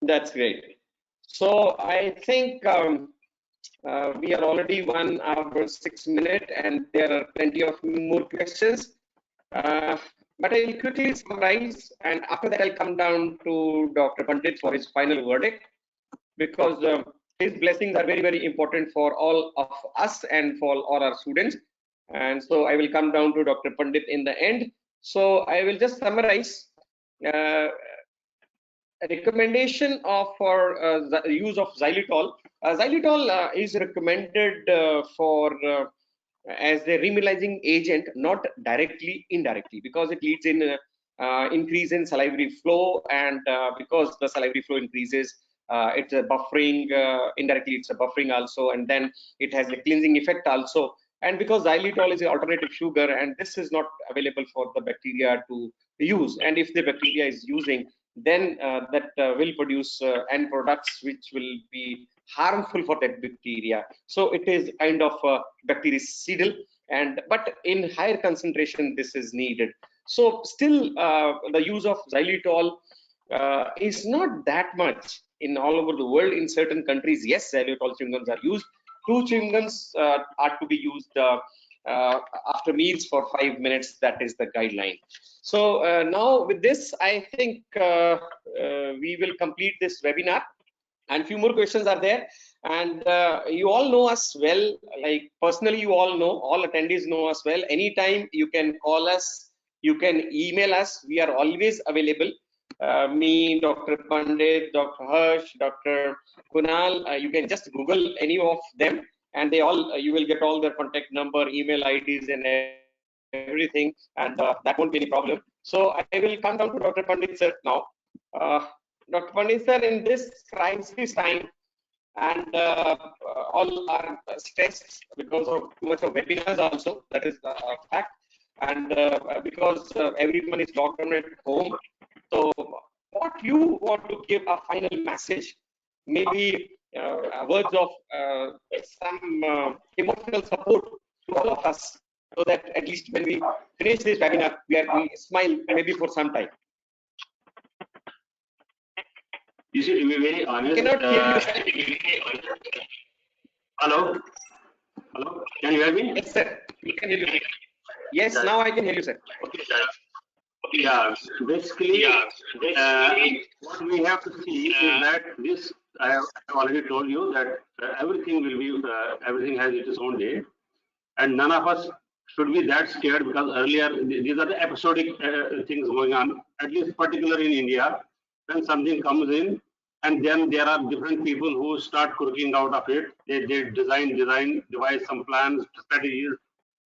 that's great. So I think we are already 1 hour 6 minutes, and there are plenty of more questions. But I will quickly summarize, and after that I'll come down to Dr. Pandit for his final verdict, because his blessings are very, very important for all of us and for all our students. And so I will come down to Dr. Pandit in the end. So I will just summarize. A recommendation for the use of xylitol. Xylitol is recommended for as a remineralizing agent, not directly, indirectly, because it leads in increase in salivary flow, and because the salivary flow increases, it's a buffering, indirectly it's a buffering also, and then it has a cleansing effect also. And because xylitol is an alternative sugar, and this is not available for the bacteria to use, and if the bacteria is using, then that will produce end products which will be harmful for that bacteria. So it is kind of bactericidal, and but in higher concentration this is needed. So still the use of xylitol is not that much in all over the world. In certain countries, yes, xylitol chewing gums are used. 2 chewing gums are to be used after meals for 5 minutes. That is the guideline. So now with this, I think we will complete this webinar, and few more questions are there. And you all know us well, like personally, you all know, all attendees know us well. Anytime you can call us, you can email us. We are always available. Me, Dr. Pandit, Dr. Harsh, Dr. Kunal, you can just Google any of them, and they all, you will get all their contact number, email IDs, and everything, and that won't be any problem. So I will come down to Dr. Pandit sir now. Dr. Pandit sir, in this crisis time, and all are stressed because of too much of webinars also, that is a fact, and because everyone is locked down at home. So what you want to give a final message, maybe words of some emotional support to all of us, so that at least when we finish this webinar, we smile maybe for some time. You see, to be very honest, I cannot hear you. Hello? Hello? Can you hear me? Yes, sir. We can hear you. Yes, now I can hear you, sir. Okay, sir. Yeah, basically, what we have to see is that this I have already told you that everything will be, everything has its own day, and none of us should be that scared, because earlier these are the episodic things going on, at least particularly in India, when something comes in, and then there are different people who start cooking out of it. They devise some plans, strategies,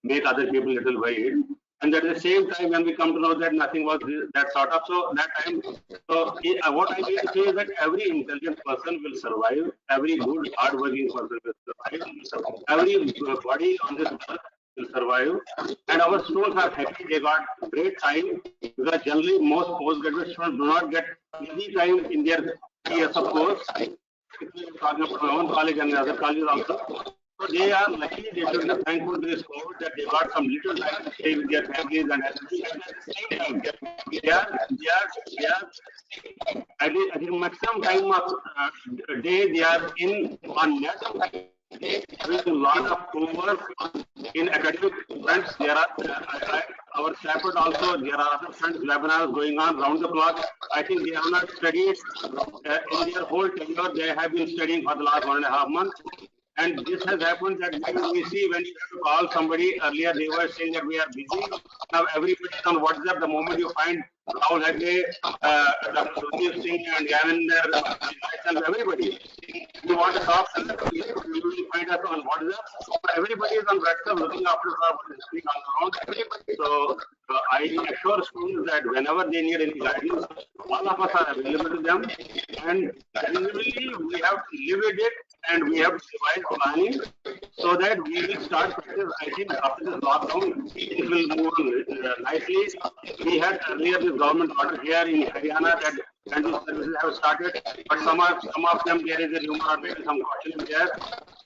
make other people little worried. And at the same time, when we come to know that nothing was that sort of, so that time, so what I mean to say is that every intelligent person will survive, every good, hardworking person will survive, every body on this earth will survive, and our students are happy they got great time, because generally most postgraduate students do not get easy time in their years of course. Talking about my own college and other colleges also. So they are lucky, they should be thankful to this COVID that they got some little time to stay with their families, and at the same time, they are I think maximum time of day they are in on net, doing a lot of homework in academic fronts. There are our Stafford also, there are other fronts, webinars going on round the clock. I think they have not studied in their whole tenure. They have been studying for the last 1.5 months. And this has happened that we see when you have to call somebody, earlier they were saying that we are busy. Now everybody is on WhatsApp. The moment you find RAHUL, HEGDE, Dr. SINGH and GYANENDRA, myself, everybody. If you want to talk, you will find us on WhatsApp. Everybody is on WhatsApp looking after what is going on around. So I assure students that whenever they need any guidance, all of us are available to them. And generally we have to live with it, and we have to devise planning so that we will start practice. I think after this lockdown, it will move on nicely. We had earlier this government order here in Haryana that dental services have started, but some of them there is a rumor or maybe some caution there.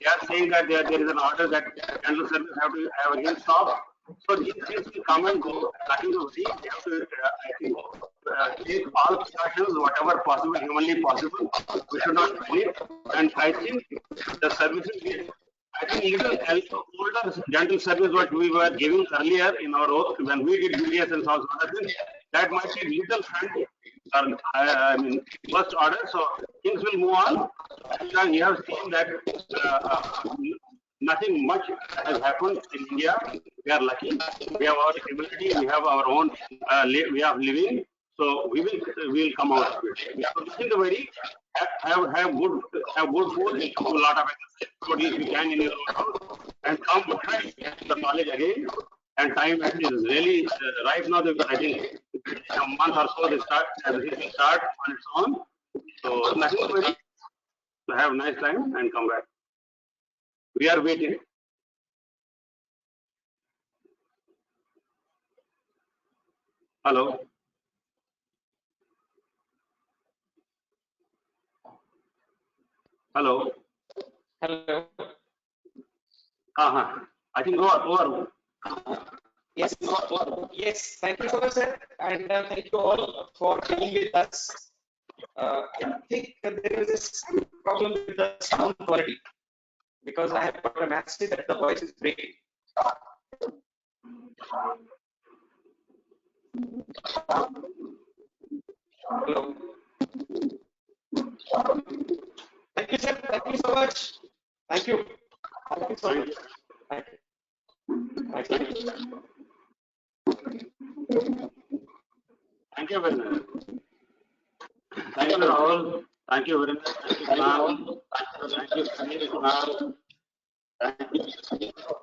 They are saying that there is an order that dental services have to have again stop. So these things will come and go. Nothing to see. We have to, I think, take all precautions, whatever possible, humanly possible. We should not panic. And I think the services, I think little older dental service what we were giving earlier in our oath when we did VYAS and so on, that might be little front, I mean, first order. So things will move on. And you have seen that nothing much has happened in India. We are lucky. We have our ability. We have our own way of living. So we will come out of it. We have nothing to worry. Have good food. Do a lot of exercise if you can in your own house, and come back to the college again. And time is really right now. I think in a month or so they start. Everything will start on its own. So nothing to worry. So have a nice time and come back. We are waiting. Hello. Hello. Hello. I think over. Yes, yes. Thank you so much, sir, and thank you all for being with us. I think there is this problem with the sound quality because I have got a message that the voice is breaking. Hello. Thank you, sir. Thank you so much. Thank you. Thank you so much. Thank you. Thank you. Thank you very much. Thank you, Rahul. Thank you very much. Thank you, Kunal. Thank you, Kunal. Thank you.